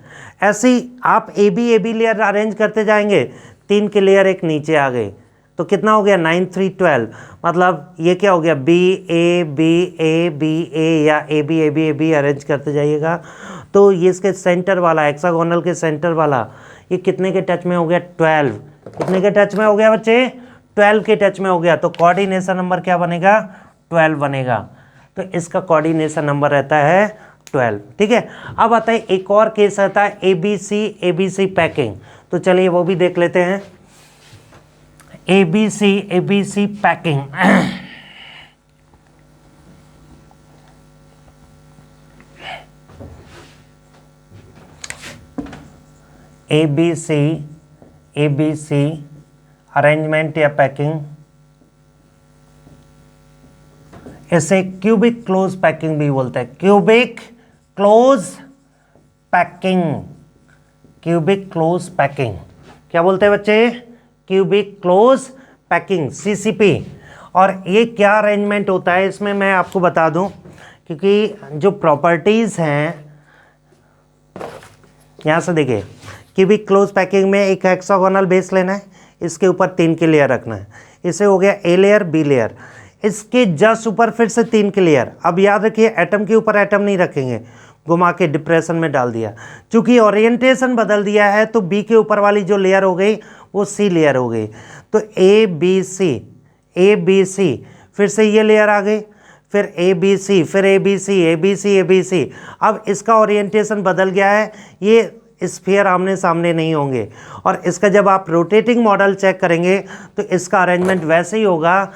ऐसे ही आप ए बी लेयर अरेंज करते जाएंगे, 3 की लेयर एक नीचे आ गई, तो कितना हो गया 9 3 12। मतलब ये क्या हो गया बी ए या ए बी अरेंज करते जाइएगा। तो ये इसके सेंटर वाला हेक्सागोनल के सेंटर वाला ये कितने के टच में हो गया 12। कितने के टच में हो गया बच्चे, 12 के टच में हो गया। तो कोऑर्डिनेशन नंबर क्या बनेगा, 12 बनेगा। तो इसका कोऑर्डिनेशन नंबर रहता है 12। ठीक है, अब आता है एक और केस आता है ए बी सी पैकिंग। तो चलिए वो भी देख लेते हैं। A B C packing A B C arrangement या पैकिंग, इसे क्यूबिक क्लोज पैकिंग भी बोलते हैं। Cubic close packing, cubic close packing क्या बोलते हैं बच्चे, क्यूबिक क्लोज पैकिंग, सीसीपी। और ये क्या अरेंजमेंट होता है इसमें मैं आपको बता दूं, क्योंकि जो प्रॉपर्टीज़ हैं यहाँ से देखिए, क्यूबिक क्लोज पैकिंग में एक हेक्सागोनल बेस लेना है, इसके ऊपर 3 की लेयर रखना है। इसे हो गया ए लेयर बी लेयर, इसके जस्ट ऊपर फिर से 3 की लेयर। अब याद रखिए एटम के ऊपर एटम नहीं रखेंगे, घुमा के डिप्रेशन में डाल दिया। चूंकि ओरिएंटेशन बदल दिया है तो बी के ऊपर वाली जो लेयर हो गई वो सी लेयर हो गई। तो ए बी सी फिर से ये लेयर आ गई, फिर ए बी सी, फिर ए बी सी। अब इसका ओरिएंटेशन बदल गया है, ये स्फीयर आमने सामने नहीं होंगे। और इसका जब आप रोटेटिंग मॉडल चेक करेंगे तो इसका अरेंजमेंट वैसे ही होगा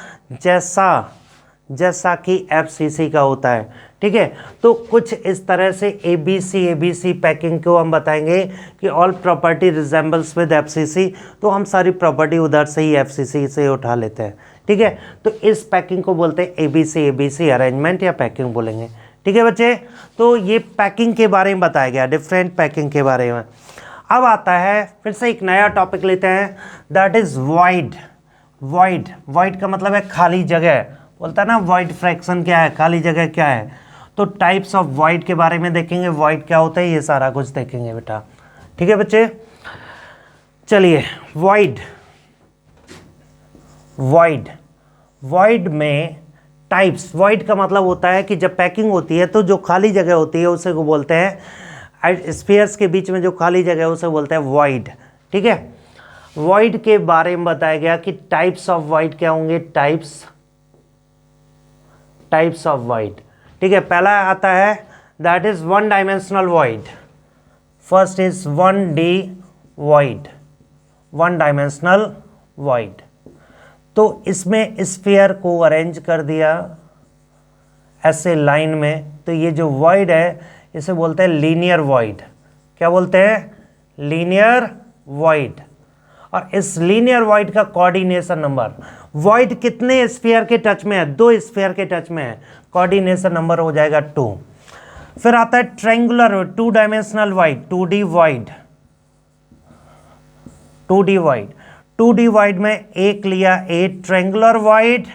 जैसा कि एफसीसी का होता है। ठीक है, तो कुछ इस तरह से ए बी सी पैकिंग को हम बताएंगे कि all property resembles with FCC. तो हम सारी प्रॉपर्टी उधर से ही एफसीसी से उठा लेते हैं। ठीक है, तो इस पैकिंग को बोलते हैं ए बी सी अरेंजमेंट या पैकिंग बोलेंगे। ठीक है बच्चे, तो ये पैकिंग के बारे में बताया गया, डिफरेंट पैकिंग के बारे में। अब आता है फिर से एक नया टॉपिक लेते हैं, दैट इज़ वॉइड। वॉइड का मतलब है खाली जगह, बोलता है ना वॉइड फ्रैक्शन क्या है, खाली जगह क्या है। तो टाइप्स ऑफ वॉइड के बारे में देखेंगे, वॉइड क्या होता है ये सारा कुछ देखेंगे बेटा। ठीक है बच्चे, चलिए वॉइड में टाइप्स। वॉइड का मतलब होता है कि जब पैकिंग होती है तो जो खाली जगह होती है उसे को बोलते हैं, स्फीयर्स के बीच में जो खाली जगह है उसे बोलते हैं वॉइड। ठीक है, वॉइड के बारे में बताया गया कि टाइप्स ऑफ वॉइड क्या होंगे, टाइप्स ऑफ वॉइड। ठीक है, पहला आता है that is 1 dimensional void. First is 1D void, 1 dimensional void. तो इसमें स्फीयर को अरेंज कर दिया ऐसे लाइन में, तो ये जो वॉइड है इसे बोलते हैं लीनियर वॉइड। क्या बोलते हैं, लीनियर वॉइड। और इस लीनियर वॉइड का कोऑर्डिनेशन नंबर, वॉइड कितने स्फीयर के टच में है, 2 स्फीयर के टच में है, कोऑर्डिनेशन नंबर हो जाएगा 2। फिर आता है triangular 2 dimensional void, 2D void. 2D void में एक लिया ए ट्रायंगुलर वॉइड।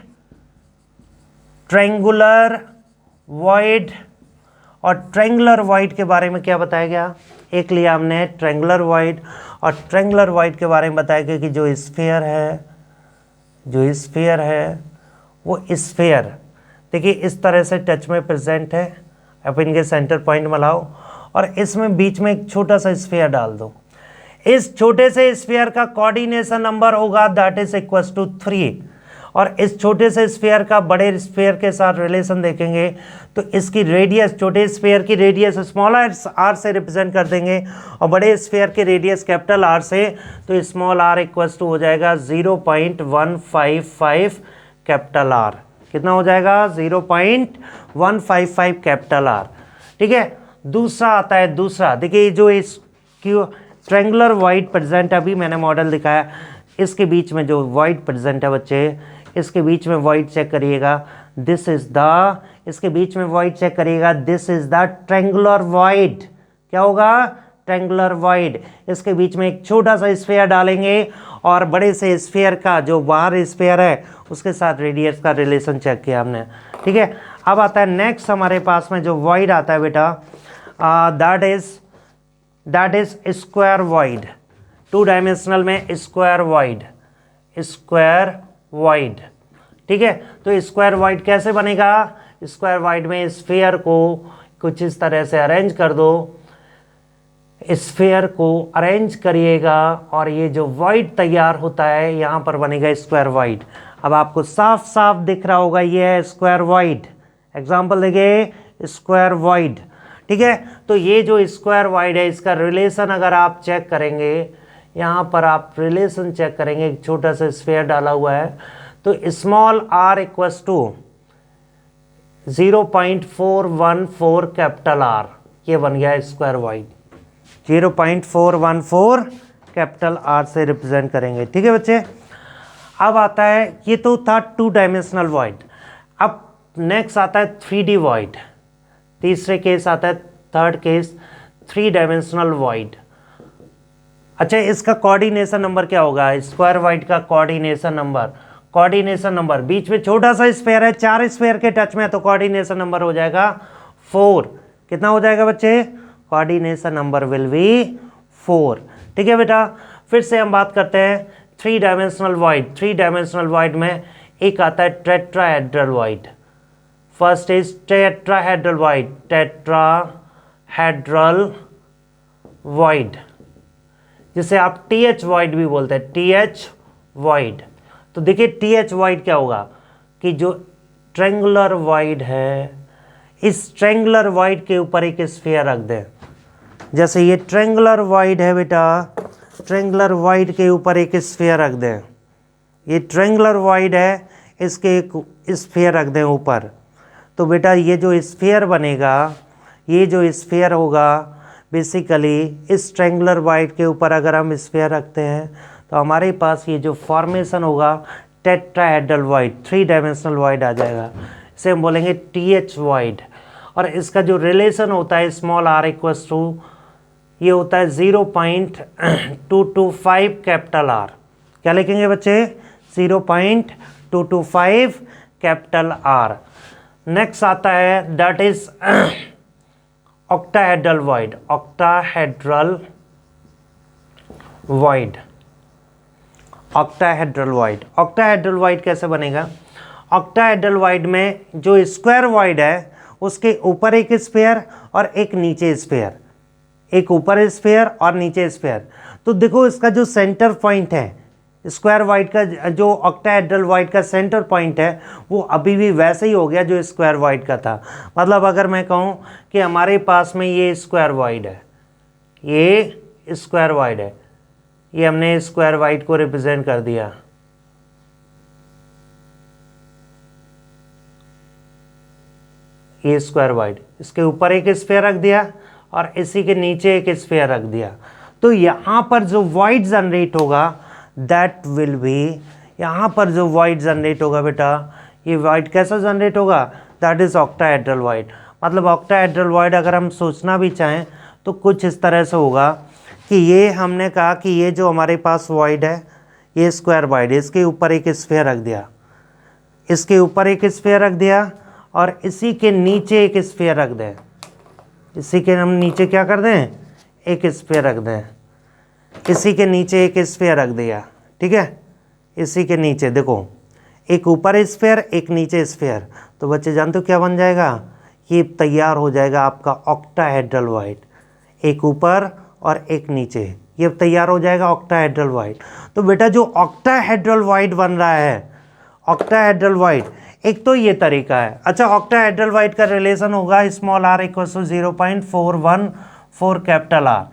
और ट्रायंगुलर वॉइड के बारे में क्या बताया गया, एक लिया हमने ट्रायंगुलर वॉइड। और ट्रायंगुलर वॉइड के बारे में बताया गया कि जो स्फीयर है वो स्फीयर देखिए इस तरह से टच में प्रेजेंट है, अब इनके सेंटर पॉइंट में लाओ और इसमें बीच में एक छोटा सा स्फीयर डाल दो। इस छोटे से स्फीयर का कोऑर्डिनेशन नंबर होगा दैट इज इक्वल टू 3। और इस छोटे से स्फीयर का बड़े स्फीयर के साथ रिलेशन देखेंगे तो इसकी रेडियस, छोटे स्फीयर की रेडियस स्मॉल आर से रिप्रेजेंट कर देंगे और बड़े स्फीयर की रेडियस कैपिटल आर से, तो स्मॉल आर इक्वल टू हो जाएगा 0.155 कैपिटल आर। कितना हो जाएगा 0.155 कैपिटल आर। ठीक है, दूसरा आता है, दूसरा देखिए जो इस ट्रायंगुलर वॉइड प्रेजेंट, अभी मैंने मॉडल दिखाया, इसके बीच में जो वॉइड प्रेजेंट है बच्चे, इसके बीच में वॉइड चेक करिएगा, दिस इज द, इसके बीच में वॉइड चेक करिएगा, this is the triangular void. क्या होगा, ट्रेंगुलर वॉइड, इसके बीच में एक छोटा सा स्फीयर डालेंगे और बड़े से स्फीयर का जो बाहर स्फीयर है उसके साथ रेडियस का रिलेशन चेक किया हमने। ठीक है, अब आता है नेक्स्ट हमारे पास में जो वॉइड आता है बेटा, that is square void. 2 dimensional में स्क्वायर वॉइड। ठीक है, तो स्क्वायर वॉइड कैसे बनेगा? स्क्वायर वॉइड में स्फीयर को कुछ इस तरह से अरेंज कर दो, स्फीयर को अरेंज करिएगा और ये जो वॉइड तैयार होता है यहाँ पर बनेगा स्क्वायर वॉइड। अब आपको साफ साफ दिख रहा होगा ये है स्क्वायर वॉइड। एग्जाम्पल देखिए, स्क्वायर वॉइड। ठीक है, तो ये जो स्क्वायर वॉइड है इसका रिलेशन अगर आप चेक करेंगे, यहाँ पर आप रिलेशन चेक करेंगे, एक छोटा सा स्फीयर डाला हुआ है, तो small r equals to 0.414 capital R, ये बन गया स्क्वायर वॉइड। 0.414 कैपिटल R से रिप्रेजेंट करेंगे। ठीक है बच्चे, अब आता है, ये तो था 2 डायमेंशनल वॉइड। अब नेक्स्ट आता है 3D वॉइड। तीसरे केस आता है, थर्ड केस 3 डायमेंशनल वॉइड। अच्छा, इसका कोऑर्डिनेशन नंबर क्या होगा? स्क्वायर वॉइड का कोऑर्डिनेशन नंबर बीच में छोटा सा स्फीयर है, 4 स्फीयर के टच में, तो कोऑर्डिनेशन नंबर हो जाएगा 4। कितना हो जाएगा बच्चे? Coordination number will be 4। ठीक है बेटा, फिर से हम बात करते हैं 3 डायमेंशनल वॉइड। 3 डायमेंशनल वॉइड में एक आता है tetrahedral void. First is tetrahedral void, जिसे आप TH वॉइड भी बोलते हैं, TH वॉइड। तो देखिए TH वॉइड क्या होगा कि जो ट्रेंगुलर वॉइड है, इस ट्रेंगुलर वॉइड के ऊपर एक स्फीयर रख दें। जैसे ये ट्रेंगुलर वॉइड है बेटा, ट्रेंगुलर वॉइड के ऊपर एक स्फीयर रख दें। ये ट्रेंगुलर वॉइड है, इसके एक स्फीयर रख दें ऊपर। तो बेटा ये जो स्फीयर बनेगा, ये जो स्फीयर होगा, बेसिकली इस ट्रेंगुलर वॉइड के ऊपर अगर हम स्फीयर रखते हैं तो हमारे पास ये जो फॉर्मेशन होगा टेट्राहेड्रल वॉइड, 3 डायमेंशनल वॉइड आ जाएगा। इसे हम बोलेंगे TH वॉइड। और इसका जो रिलेशन होता है स्मॉल r इक्वल्स टू, ये होता है 0.225 कैपिटल R। क्या लिखेंगे बच्चे? 0.225 कैपिटल R। नेक्स्ट आता है that is octahedral void. Octahedral void कैसे बनेगा? ऑक्टाहेड्रल वॉइड में जो स्क्वायर वॉइड है उसके ऊपर एक स्फीयर और एक नीचे स्फीयर, एक ऊपर स्फीयर और नीचे स्फीयर। तो देखो इसका जो सेंटर पॉइंट है स्क्वायर वॉइड का, जो ऑक्टाहेड्रल वॉइड का सेंटर पॉइंट है वो अभी भी वैसे ही हो गया जो स्क्वायर वॉइड का था। मतलब अगर मैं कहूँ कि हमारे पास में ये स्क्वायर वॉइड है, ये स्क्वायर वॉइड है, ये हमने स्क्वायर वॉइड को रिप्रेजेंट कर दिया। ये स्क्वायर वॉइड, इसके ऊपर एक स्फीयर रख दिया और इसी के नीचे एक स्फीयर रख दिया। तो यहाँ पर जो वॉइड जनरेट होगा दैट विल बी, यहाँ पर जो वॉइड जनरेट होगा बेटा, ये वॉइड कैसा जनरेट होगा? That is octahedral void. मतलब ऑक्टाहेड्रल वॉइड अगर हम सोचना भी चाहें तो कुछ इस तरह से होगा कि ये हमने कहा कि ये जो हमारे पास वॉइड है, ये स्क्वायर वॉइड, इसके ऊपर एक स्फीयर रख दिया, इसके ऊपर एक स्फीयर रख दिया और इसी के नीचे एक स्फीयर रख दें। इसी के हम नीचे क्या कर दें? एक स्फीयर रख दें। इसी के नीचे एक स्फीयर रख दिया। ठीक है, इसी के नीचे देखो एक ऊपर स्फीयर, एक नीचे स्फीयर। तो बच्चे जानते हो क्या बन जाएगा? ये तैयार हो जाएगा आपका ऑक्टाहेड्रल वॉइड। एक ऊपर और एक नीचे, ये तैयार हो जाएगा ऑक्टाहेड्रल वॉइड। तो बेटा जो ऑक्टाहेड्रल वॉइड बन रहा है, ऑक्टाहेड्रल वॉइड, एक तो ये तरीका है। अच्छा, ऑक्टाहेड्रल वॉइड का रिलेशन होगा small r equal to 0.414 capital R,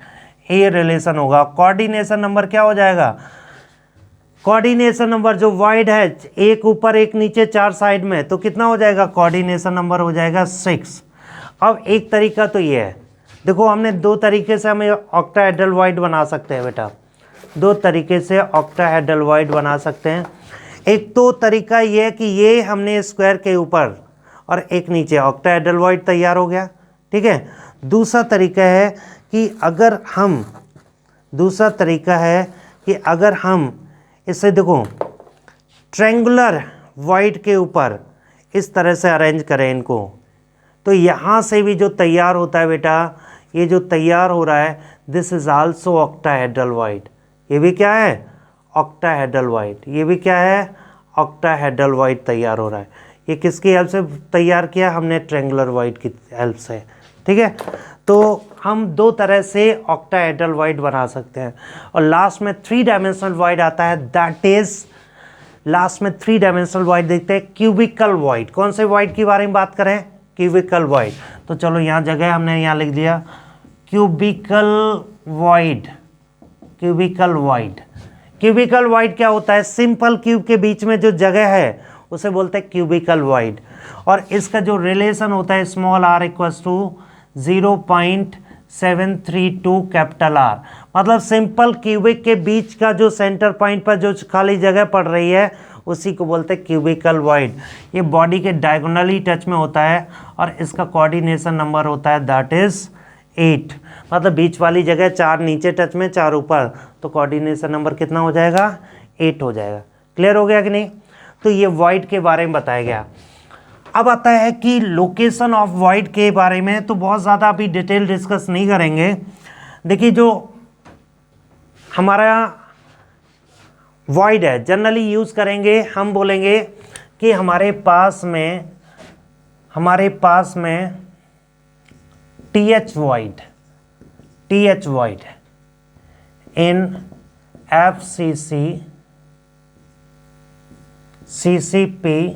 ये रिलेशन होगा। कोऑर्डिनेशन नंबर क्या हो जाएगा? कोऑर्डिनेशन नंबर जो वॉइड है, एक ऊपर एक नीचे 4 साइड में, तो कितना हो जाएगा? कोऑर्डिनेशन नंबर हो जाएगा 6। अब एक तरीका तो ये है, देखो हमने 2 तरीके से हमें ऑक्टाहेड्रल वॉइड बना सकते हैं बेटा, 2 तरीके से ऑक्टाहेड्रल वॉइड बना सकते हैं। एक तो तरीका ये है कि ये हमने स्क्वायर के ऊपर और एक नीचे, ऑक्टाहेड्रल वॉइड तैयार हो गया। ठीक है, दूसरा तरीका है कि अगर हम इसे देखो ट्रायंगुलर वॉइड के ऊपर इस तरह से अरेंज करें इनको, तो यहाँ से भी जो तैयार होता है बेटा, ये जो तैयार हो रहा है, this is also octahedral void. ये भी क्या है? Octahedral void. ये भी क्या है? ऑक्टाहेड्रल वॉइड तैयार हो रहा है। ये किसकी हेल्प से तैयार किया हमने? ट्रायंगुलर वॉइड की हेल्प से। ठीक है, तो हम दो तरह से ऑक्टाहेड्रल वॉइड बना सकते हैं। और लास्ट में 3 डायमेंशनल वॉइड आता है, दैट इज लास्ट में 3 डायमेंशनल वॉइड देखते हैं, क्यूबिकल वॉइड। कौन से वॉइड के बारे में बात करें? Cubical void. तो चलो यहाँ जगह हमने यहाँ लिख दिया cubical void. Cubical void, cubical void क्या होता है? सिंपल क्यूब के बीच में जो जगह है उसे बोलते हैं क्यूबिकल वॉइड। और इसका जो रिलेशन होता है small r equals to 0.732 capital R। मतलब सिंपल क्यूबिक के बीच का जो सेंटर पॉइंट पर जो खाली जगह पड़ रही है उसी को बोलते हैं क्यूबिकल वॉइड। ये बॉडी के डायगोनली टच में होता है और इसका कोऑर्डिनेशन नंबर होता है दैट इज 8। मतलब बीच वाली जगह 4 नीचे टच में 4 ऊपर, तो कोऑर्डिनेशन नंबर कितना हो जाएगा? 8 हो जाएगा। क्लियर हो गया कि नहीं? तो ये वॉइड के बारे में बताया गया। अब आता है कि लोकेशन ऑफ वॉइड के बारे में, तो बहुत ज़्यादा अभी डिटेल डिस्कस नहीं करेंगे। देखिए जो हमारा वॉइड है जनरली यूज़ करेंगे, हम बोलेंगे कि हमारे पास में TH वॉइड इन FCC, CCP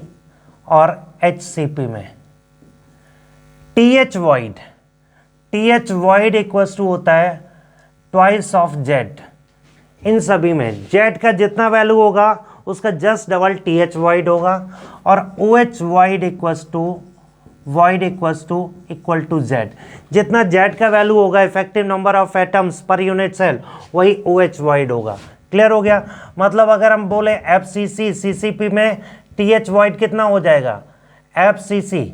और HCP में। TH वॉइड इक्वल्स टू होता है ट्वाइस ऑफ Z। इन सभी में Z का जितना वैल्यू होगा उसका जस्ट डबल TH वॉइड होगा। और OH void equals to Z। जितना Z का वैल्यू होगा effective number of atoms per unit cell, वही OH वॉइड होगा। क्लियर हो गया? मतलब अगर हम बोले FCC CCP में TH वॉइड कितना हो जाएगा? FCC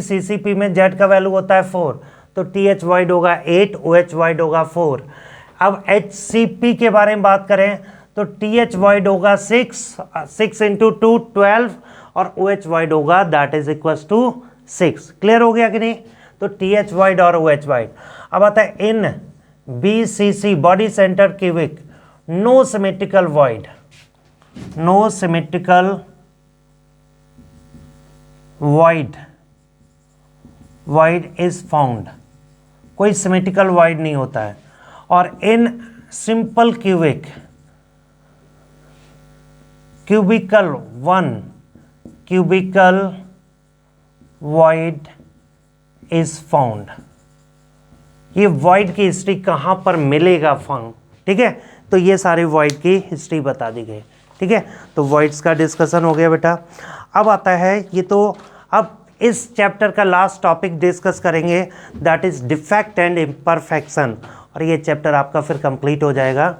CCP में Z का वैल्यू होता है 4, तो TH वॉइड होगा 8, OH वॉइड होगा 4। अब HCP के बारे में बात करें तो TH वॉइड होगा 6 इंटू 2 12 और OH वॉइड होगा that is equals to 6। Clear हो गया कि नहीं? तो TH वॉइड और OH वॉइड। अब आता है in BCC body centre cubic no symmetrical void is found. कोई सिमेट्रिकल वॉइड नहीं होता है। और in simple cubical void is found. ये वॉइड की हिस्ट्री कहाँ पर मिलेगा फाउंड? ठीक है, तो ये सारे वॉइड की हिस्ट्री बता दी गई। ठीक है, तो वॉइड्स का डिस्कशन हो गया बेटा। अब आता है ये, तो अब इस चैप्टर का लास्ट टॉपिक डिस्कस करेंगे that is defect and imperfection, और ये चैप्टर आपका फिर कंप्लीट हो जाएगा।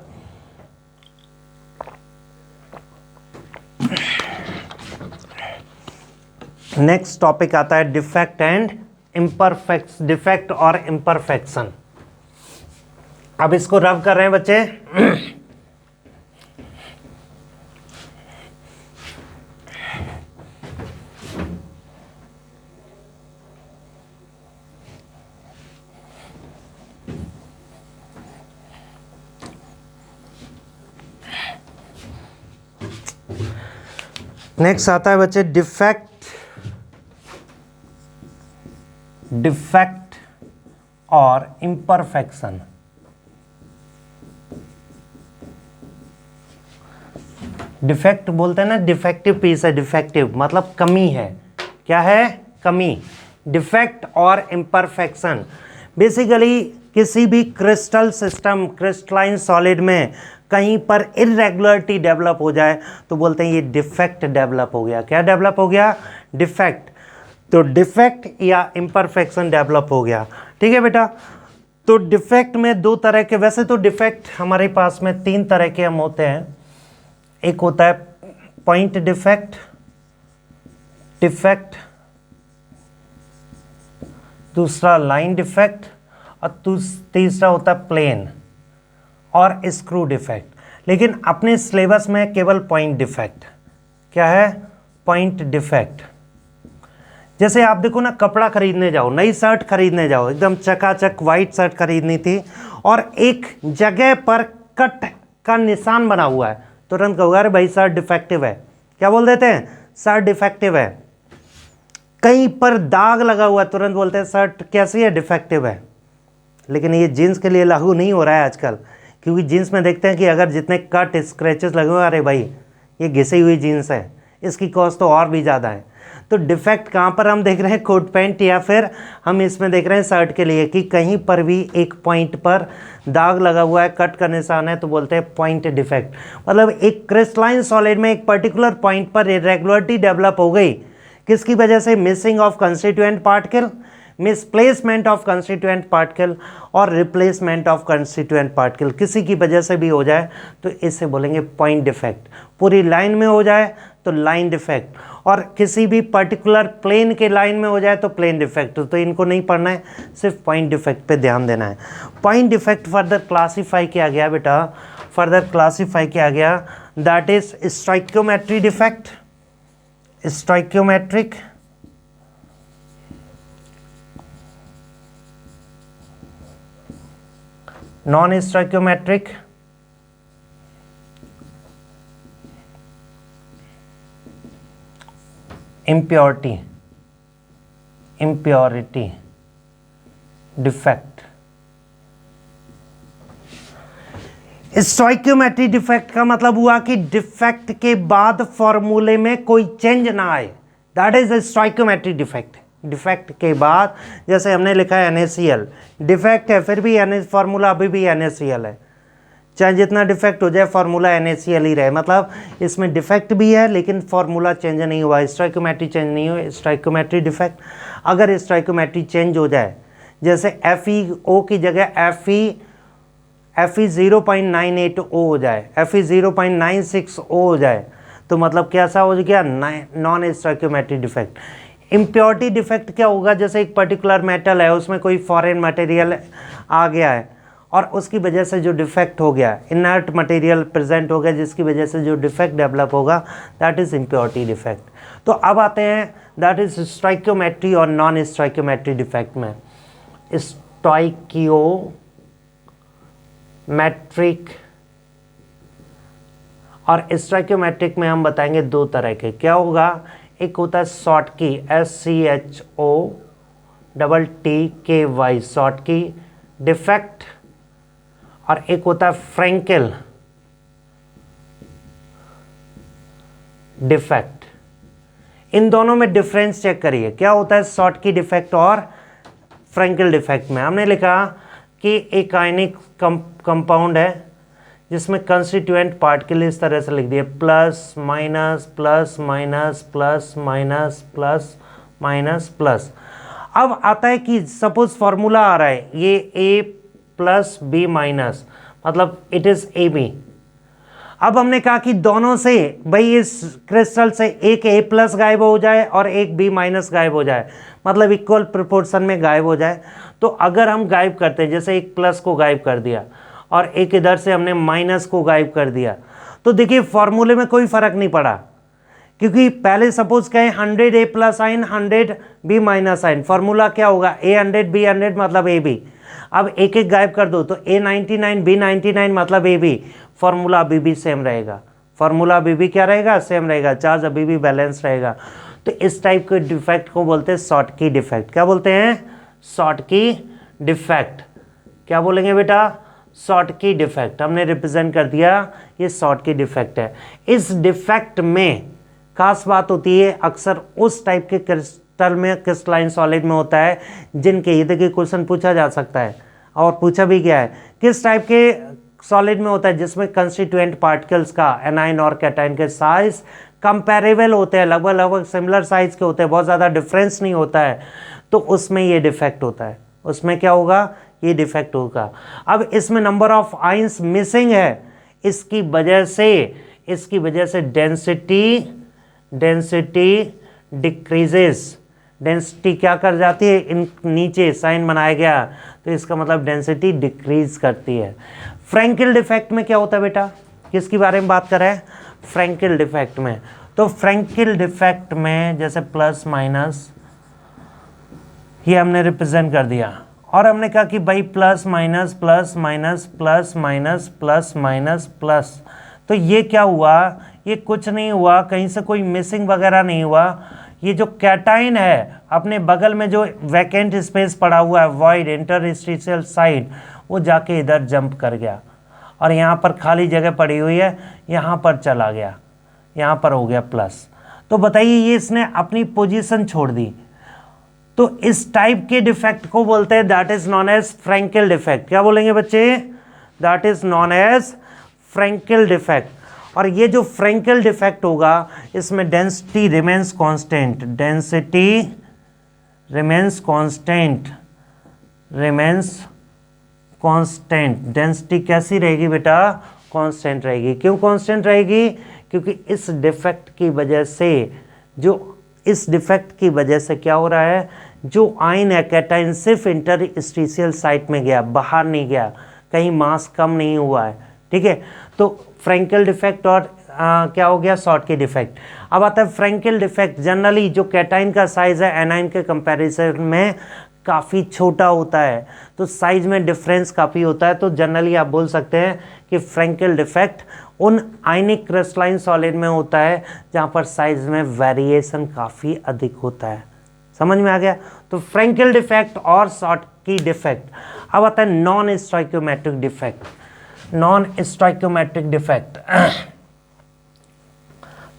नेक्स्ट टॉपिक आता है डिफेक्ट और इम्परफेक्शन। अब इसको रब कर रहे हैं बच्चे। नेक्स्ट आता है बच्चे डिफेक्ट और इम्परफेक्शन। डिफेक्ट बोलते हैं ना, डिफेक्टिव पीस है, डिफेक्टिव मतलब कमी है। क्या है? कमी। डिफेक्ट और इम्परफेक्शन बेसिकली किसी भी क्रिस्टल सिस्टम, क्रिस्टलाइन सॉलिड में कहीं पर इरेगुलरिटी डेवलप हो जाए तो बोलते हैं ये डिफेक्ट डेवलप हो गया। क्या डेवलप हो गया? डिफेक्ट। तो डिफेक्ट या इम्परफेक्शन डेवलप हो गया। ठीक है बेटा, तो डिफेक्ट में दो तरह के, वैसे तो डिफेक्ट हमारे पास में 3 तरह के हम होते हैं। एक होता है पॉइंट डिफेक्ट, दूसरा लाइन डिफेक्ट, और तीसरा होता है प्लेन और स्क्रू डिफेक्ट। लेकिन अपने सिलेबस में केवल पॉइंट डिफेक्ट। क्या है? Point defect. जैसे आप देखो ना, कपड़ा खरीदने जाओ, नई शर्ट खरीदने जाओ, एकदम चकाचक वाइट शर्ट खरीदनी थी और एक जगह पर कट का निशान बना हुआ है, तुरंत कहोगे अरे भाई शर्ट डिफेक्टिव है। क्या बोल देते हैं? शर्ट डिफेक्टिव है। कहीं पर दाग लगा हुआ है, तुरंत बोलते हैं शर्ट कैसी है? डिफेक्टिव है। लेकिन ये जीन्स के लिए लागू नहीं हो रहा है आजकल, क्योंकि जीन्स में देखते हैं कि अगर जितने कट स्क्रैचेस लगे हुए, अरे भाई ये घिसी हुई जीन्स है, इसकी कॉस्ट तो और भी ज़्यादा है। तो डिफेक्ट कहाँ पर हम देख रहे हैं? कोट पैंट, या फिर हम इसमें देख रहे हैं शर्ट के लिए कि कहीं पर भी एक पॉइंट पर दाग लगा हुआ है, कट का निशान है, तो बोलते हैं पॉइंट डिफेक्ट। मतलब एक क्रिस्टलाइन सॉलिड में एक पर्टिकुलर पॉइंट पर इरेगुलरिटी डेवलप हो गई, किसकी वजह से? Missing of constituent particle, misplacement of constituent particle और रिप्लेसमेंट ऑफ कंस्टिट्यूएंट पार्टिकल, किसी की वजह से भी हो जाए तो इसे बोलेंगे पॉइंट डिफेक्ट। पूरी लाइन में हो जाए तो लाइन डिफेक्ट, और किसी भी पर्टिकुलर प्लेन के लाइन में हो जाए तो प्लेन डिफेक्ट। तो इनको नहीं पढ़ना है, सिर्फ पॉइंट डिफेक्ट पे ध्यान देना है। पॉइंट डिफेक्ट फर्दर क्लासीफाई किया गया बेटा, फर्दर क्लासीफाई किया गया, that is stoichiometry defect, stoichiometric, non stoichiometric, impurity, impurity defect. Stoichiometry defect का मतलब हुआ कि डिफेक्ट के बाद फॉर्मूले में कोई चेंज ना आए, that is stoichiometry defect. Defect के बाद जैसे हमने लिखा है NaCl, डिफेक्ट है फिर भी फॉर्मूला अभी भी NaCl है, चाहे जितना डिफेक्ट हो जाए फॉर्मूला NaCl ही रहे। मतलब इसमें डिफेक्ट भी है लेकिन फॉर्मूला चेंज नहीं हुआ, स्टोइकियोमेट्री चेंज नहीं हुआ, स्टोइकियोमेट्री डिफेक्ट। अगर स्टोइकियोमेट्री चेंज हो जाए, जैसे FeO की जगह Fe 0.98O हो जाए, Fe 0.96O हो जाए, तो मतलब कैसा हो गया? Non stoichiometry defect. Impurity defect क्या होगा? जैसे एक पर्टिकुलर मेटल है, उसमें कोई फॉरेन मटेरियल आ गया है और उसकी वजह से जो डिफेक्ट हो गया, इनर्ट मटेरियल प्रेजेंट हो गया, जिसकी वजह से जो डिफेक्ट डेवलप होगा, दैट इज इम्प्योरिटी डिफेक्ट। तो अब आते हैं दैट इज स्टोइकियोमेट्री और नॉन स्टोइकियोमेट्री डिफेक्ट में। स्टोइकियोमेट्रिक और स्टोइकियोमेट्रिक में हम बताएंगे दो तरह के। क्या होगा? एक होता है शॉटकी, SCHOTTKY, शॉटकी डिफेक्ट, और एक होता है फ्रैंकेल डिफेक्ट। इन दोनों में डिफरेंस चेक करिए, क्या होता है शॉटकी डिफेक्ट और फ्रैंकेल डिफेक्ट में। हमने लिखा कि एक आयनिक कंपाउंड है जिसमें कंस्टिट्यूएंट पार्टिकल इस तरह से लिख दिए, plus minus plus minus plus minus plus minus plus. अब आता है कि सपोज फॉर्मूला आ रहा है ये A प्लस B माइनस, मतलब इट इज AB। अब हमने कहा कि दोनों से भाई इस क्रिस्टल से एक A प्लस गायब हो जाए और एक B माइनस गायब हो जाए, मतलब इक्वल प्रोपोर्शन में गायब हो जाए। तो अगर हम गायब करते हैं, जैसे एक प्लस को गायब कर दिया और एक इधर से हमने माइनस को गायब कर दिया, तो देखिए फॉर्मूले में कोई फर्क नहीं पड़ा, क्योंकि पहले सपोज कहें 100 A प्लस आइन 100 B माइनस आइन, फॉर्मूला क्या होगा? A 100 B 100 मतलब AB। अब एक एक गायब कर दो तो A 99 B 99 मतलब AB, फॉर्मूला अभी भी सेम रहेगा, फॉर्मूला अभी भी क्या रहेगा? सेम रहेगा, चार्ज अभी भी बैलेंस रहेगा। तो इस टाइप के डिफेक्ट को बोलते हैं शॉटकी डिफेक्ट। क्या बोलते हैं? Schottky defect. क्या बोलेंगे बेटा? Schottky defect. हमने रिप्रेजेंट कर दिया, ये शॉटकी डिफेक्ट है। इस डिफेक्ट में खास बात होती है, अक्सर उस टाइप के क्रिस्टल में, क्रिस्टलाइन सॉलिड में होता है जिनके, ये देखिए क्वेश्चन पूछा जा सकता है और पूछा भी गया है, किस टाइप के सॉलिड में होता है? जिसमें कंस्टिट्यूएंट पार्टिकल्स का, एनाइन और कैटाइन के साइज कंपेरेबल होते हैं, लगभग लगभग सिमिलर साइज के होते हैं, बहुत ज़्यादा डिफरेंस नहीं होता है, तो उसमें ये डिफेक्ट होता है। उसमें क्या होगा? ये डिफेक्ट होगा। अब इसमें नंबर ऑफ आइंस मिसिंग है, इसकी वजह से डेंसिटी डिक्रीजेस, डेंसिटी क्या कर जाती है, इन नीचे साइन बनाया गया तो इसका मतलब डेंसिटी डिक्रीज करती है। फ्रैंकेल डिफेक्ट में क्या होता है बेटा, किसके बारे में बात कर रहे हैं, फ्रैंकेल डिफेक्ट में। तो फ्रैंकेल डिफेक्ट में जैसे प्लस माइनस ये हमने रिप्रेजेंट कर दिया और हमने कहा कि भाई plus minus plus minus plus minus plus minus plus, तो ये क्या हुआ, ये कुछ नहीं हुआ, कहीं से कोई मिसिंग वगैरह नहीं हुआ। ये जो कैटाइन है अपने बगल में जो वैकेंट स्पेस पड़ा हुआ है वॉइड इंटरस्टिशियल साइड, वो जाके इधर जंप कर गया और यहाँ पर खाली जगह पड़ी हुई है, यहाँ पर चला गया, यहाँ पर हो गया प्लस। तो बताइए ये इसने अपनी पोजीशन छोड़ दी। तो इस टाइप के डिफेक्ट को बोलते हैं that is known as Frenkel defect. क्या बोलेंगे बच्चे, that is known as Frenkel defect. और ये जो फ्रैंकेल डिफेक्ट होगा इसमें density remains constant, density remains constant, remains constant. Density कैसी रहेगी बेटा, कांस्टेंट रहेगी। क्यों कांस्टेंट रहेगी, क्योंकि इस डिफेक्ट की वजह से, जो इस डिफेक्ट की वजह से क्या हो रहा है, जो आयन है कैटाइन सिर्फ इंटरस्टिशियल साइट में गया, बाहर नहीं गया, कहीं मास कम नहीं हुआ है, ठीक है। तो फ्रैंकेल डिफेक्ट और क्या हो गया, शॉर्टकी डिफेक्ट। अब आता है फ्रैंकेल डिफेक्ट। जनरली जो कैटाइन का साइज है एनाइन के कंपैरिजन में काफ़ी छोटा होता है, तो साइज में डिफरेंस काफ़ी होता है। तो जनरली आप बोल सकते हैं कि फ्रैंकेल डिफेक्ट उन आयनिक क्रिस्टलाइन सॉलिड में होता है जहाँ पर साइज में वेरिएशन काफ़ी अधिक होता है। समझ में आ गया। तो फ्रैंकेल डिफेक्ट और शॉर्टकी डिफेक्ट। अब आता है non stoichiometric defect. Non stoichiometric defect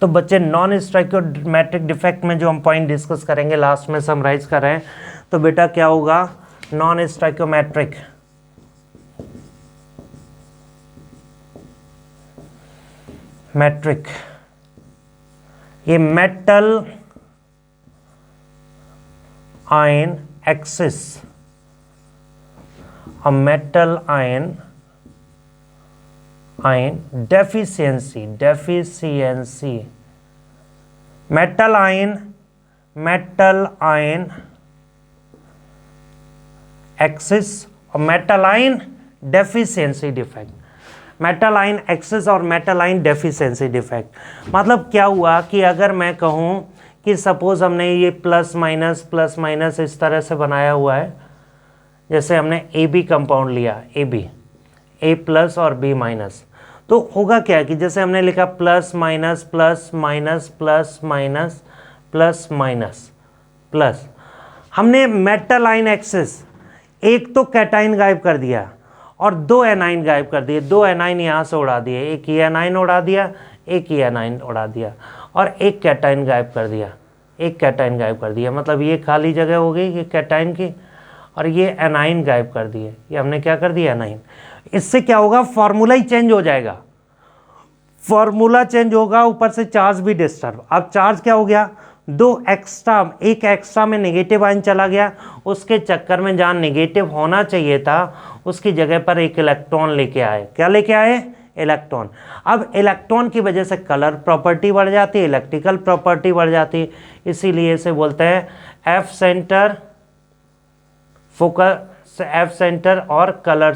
तो बच्चे नॉन स्टोइकियोमेट्रिक डिफेक्ट में जो हम पॉइंट डिस्कस करेंगे लास्ट में समराइज कर रहे हैं, तो बेटा क्या होगा, नॉन स्टोइकियोमेट्रिक मैट्रिक, ये मेटल आयन एक्सिस और metal ion deficiency, metal ion excess और metal ion deficiency defect. Metal ion excess और मेटल आयन डेफिशिएंसी डिफेक्ट मतलब क्या हुआ कि अगर मैं कहूँ कि सपोज हमने ये प्लस माइनस इस तरह से बनाया हुआ है, जैसे हमने ए बी कंपाउंड लिया, ए प्लस और बी माइनस, तो होगा क्या कि जैसे हमने लिखा plus minus plus minus plus minus plus minus plus, हमने मेटल आयन एक्सिस एक तो कैटाइन गायब कर दिया और दो एनाइन गायब कर दिए। दो एनाइन यहाँ से उड़ा दिए, एक ये एनाइन उड़ा दिया, एक ये एनाइन उड़ा दिया और एक कैटाइन गायब कर दिया, एक कैटाइन गायब कर दिया। मतलब ये खाली जगह हो गई ये कैटाइन की और ये एनाइन गायब कर दिए, ये हमने क्या कर दिया एनाइन। इससे क्या होगा, फार्मूला ही चेंज हो जाएगा, फार्मूला चेंज होगा, ऊपर से चार्ज भी डिस्टर्ब। अब चार्ज क्या हो गया, दो एक्स्ट्रा, एक एक्स्ट्रा में नेगेटिव आयन चला गया, उसके चक्कर में जहाँ नेगेटिव होना चाहिए था उसकी जगह पर एक इलेक्ट्रॉन लेके आए। क्या लेके आए, इलेक्ट्रॉन। अब इलेक्ट्रॉन की वजह से कलर प्रॉपर्टी बढ़ जाती है, इलेक्ट्रिकल प्रॉपर्टी बढ़ जाती है, इसीलिए इसे बोलते हैं F centre focus, F centre और कलर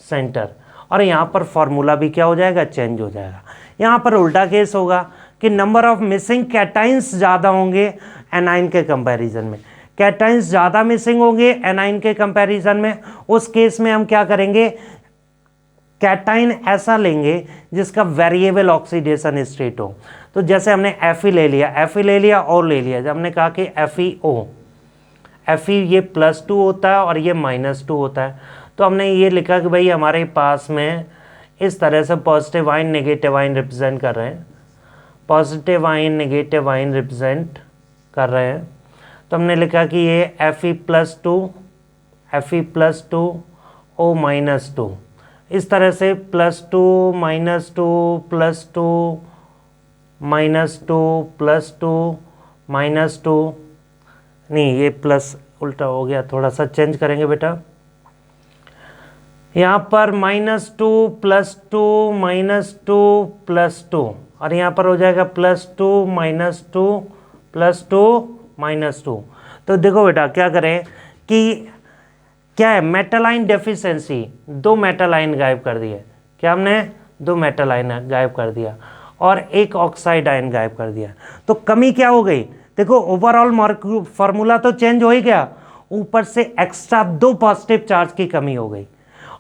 सेंटर। और यहाँ पर फॉर्मूला भी क्या हो जाएगा, चेंज हो जाएगा। यहाँ पर उल्टा केस होगा कि नंबर ऑफ मिसिंग कैटाइंस ज़्यादा होंगे एनाइन के कंपैरिजन में, कैटाइंस ज़्यादा मिसिंग होंगे एनाइन के कंपैरिजन में। उस केस में हम क्या करेंगे, कैटाइन ऐसा लेंगे जिसका वेरिएबल ऑक्सीडेशन स्टेट हो। तो जैसे हमने Fe ले लिया और ले लिया, जब हमने कहा कि Fe ये +2 होता है और ये -2 होता है, तो हमने ये लिखा कि भाई हमारे पास में इस तरह से positive ion negative ion represent कर रहे हैं, positive ion negative ion represent कर रहे हैं। तो हमने लिखा कि ये Fe+2 O -2, इस तरह से +2 -2 +2 -2 +2 -2, नहीं ये प्लस उल्टा हो गया, थोड़ा सा चेंज करेंगे बेटा। यहाँ पर -2 +2 -2 +2 और यहाँ पर हो जाएगा +2 -2 +2 -2। तो देखो बेटा क्या करें कि क्या है, metal ion deficiency, 2 metal ion गायब कर दिए। क्या हमने 2 मेटल आयन गायब कर दिया और 1 ऑक्साइड आयन गायब कर दिया। तो कमी क्या हो गई, देखो ओवरऑल फार्मूला तो चेंज हो ही गया, ऊपर से एक्स्ट्रा 2 पॉजिटिव चार्ज की कमी हो गई।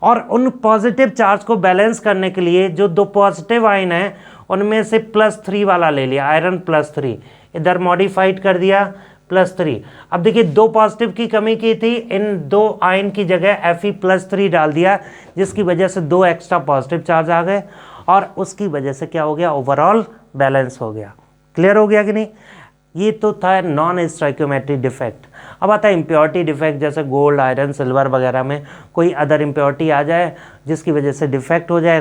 और उन पॉजिटिव चार्ज को बैलेंस करने के लिए जो 2 पॉजिटिव आयन है उनमें से +3 वाला ले लिया, आयरन +3, इधर मॉडिफाइड कर दिया +3। अब देखिए 2 पॉजिटिव की कमी की थी, इन 2 आयन की जगह Fe+3 डाल दिया, जिसकी वजह से 2 एक्स्ट्रा पॉजिटिव चार्ज आ गए और उसकी वजह से क्या हो गया, ओवरऑल बैलेंस हो गया। क्लियर हो गया कि नहीं। ये तो था नॉन स्टोइकियोमेट्रिक डिफेक्ट। अब आता है इम्प्योरिटी डिफेक्ट, जैसे गोल्ड, आयरन, सिल्वर वगैरह में कोई अदर इम्प्योरिटी आ जाए जिसकी वजह से डिफेक्ट हो जाए,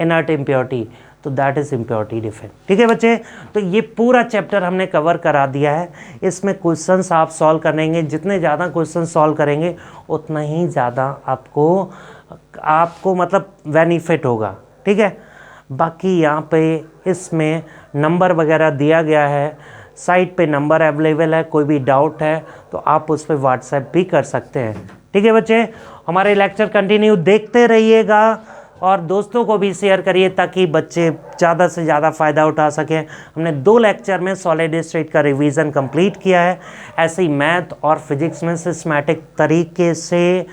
इनर्ट इम्प्योरिटी, तो दैट इज इम्प्योरिटी डिफेक्ट। ठीक है बच्चे, तो ये पूरा चैप्टर हमने कवर करा दिया है। इसमें क्वेश्चंस आप सॉल्व करेंगे, जितने ज़्यादा क्वेश्चन सॉल्व करेंगे उतना ही ज़्यादा आपको मतलब बेनिफिट होगा। ठीक है, बाकी यहाँ पे इसमें नंबर वगैरह दिया गया है, साइट पे नंबर अवेलेबल है, कोई भी डाउट है तो आप उस पर व्हाट्सएप भी कर सकते हैं। ठीक है बच्चे, हमारे लेक्चर कंटिन्यू देखते रहिएगा और दोस्तों को भी शेयर करिए ताकि बच्चे ज़्यादा से ज़्यादा फ़ायदा उठा सकें। हमने 2 लेक्चर में सॉलिड स्टेट का रिवीजन कंप्लीट किया है। ऐसे ही मैथ और फिजिक्स में सिस्टमैटिक तरीके से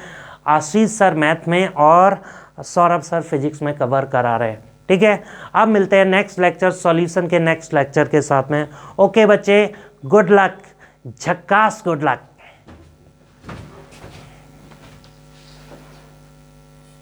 आशीष सर मैथ में और सौरभ सर फिजिक्स में कवर करा रहे हैं। ठीक है, अब मिलते हैं नेक्स्ट लेक्चर सॉल्यूशन के नेक्स्ट लेक्चर के साथ में। ओके बच्चे, गुड लक, झक्कास गुड लक।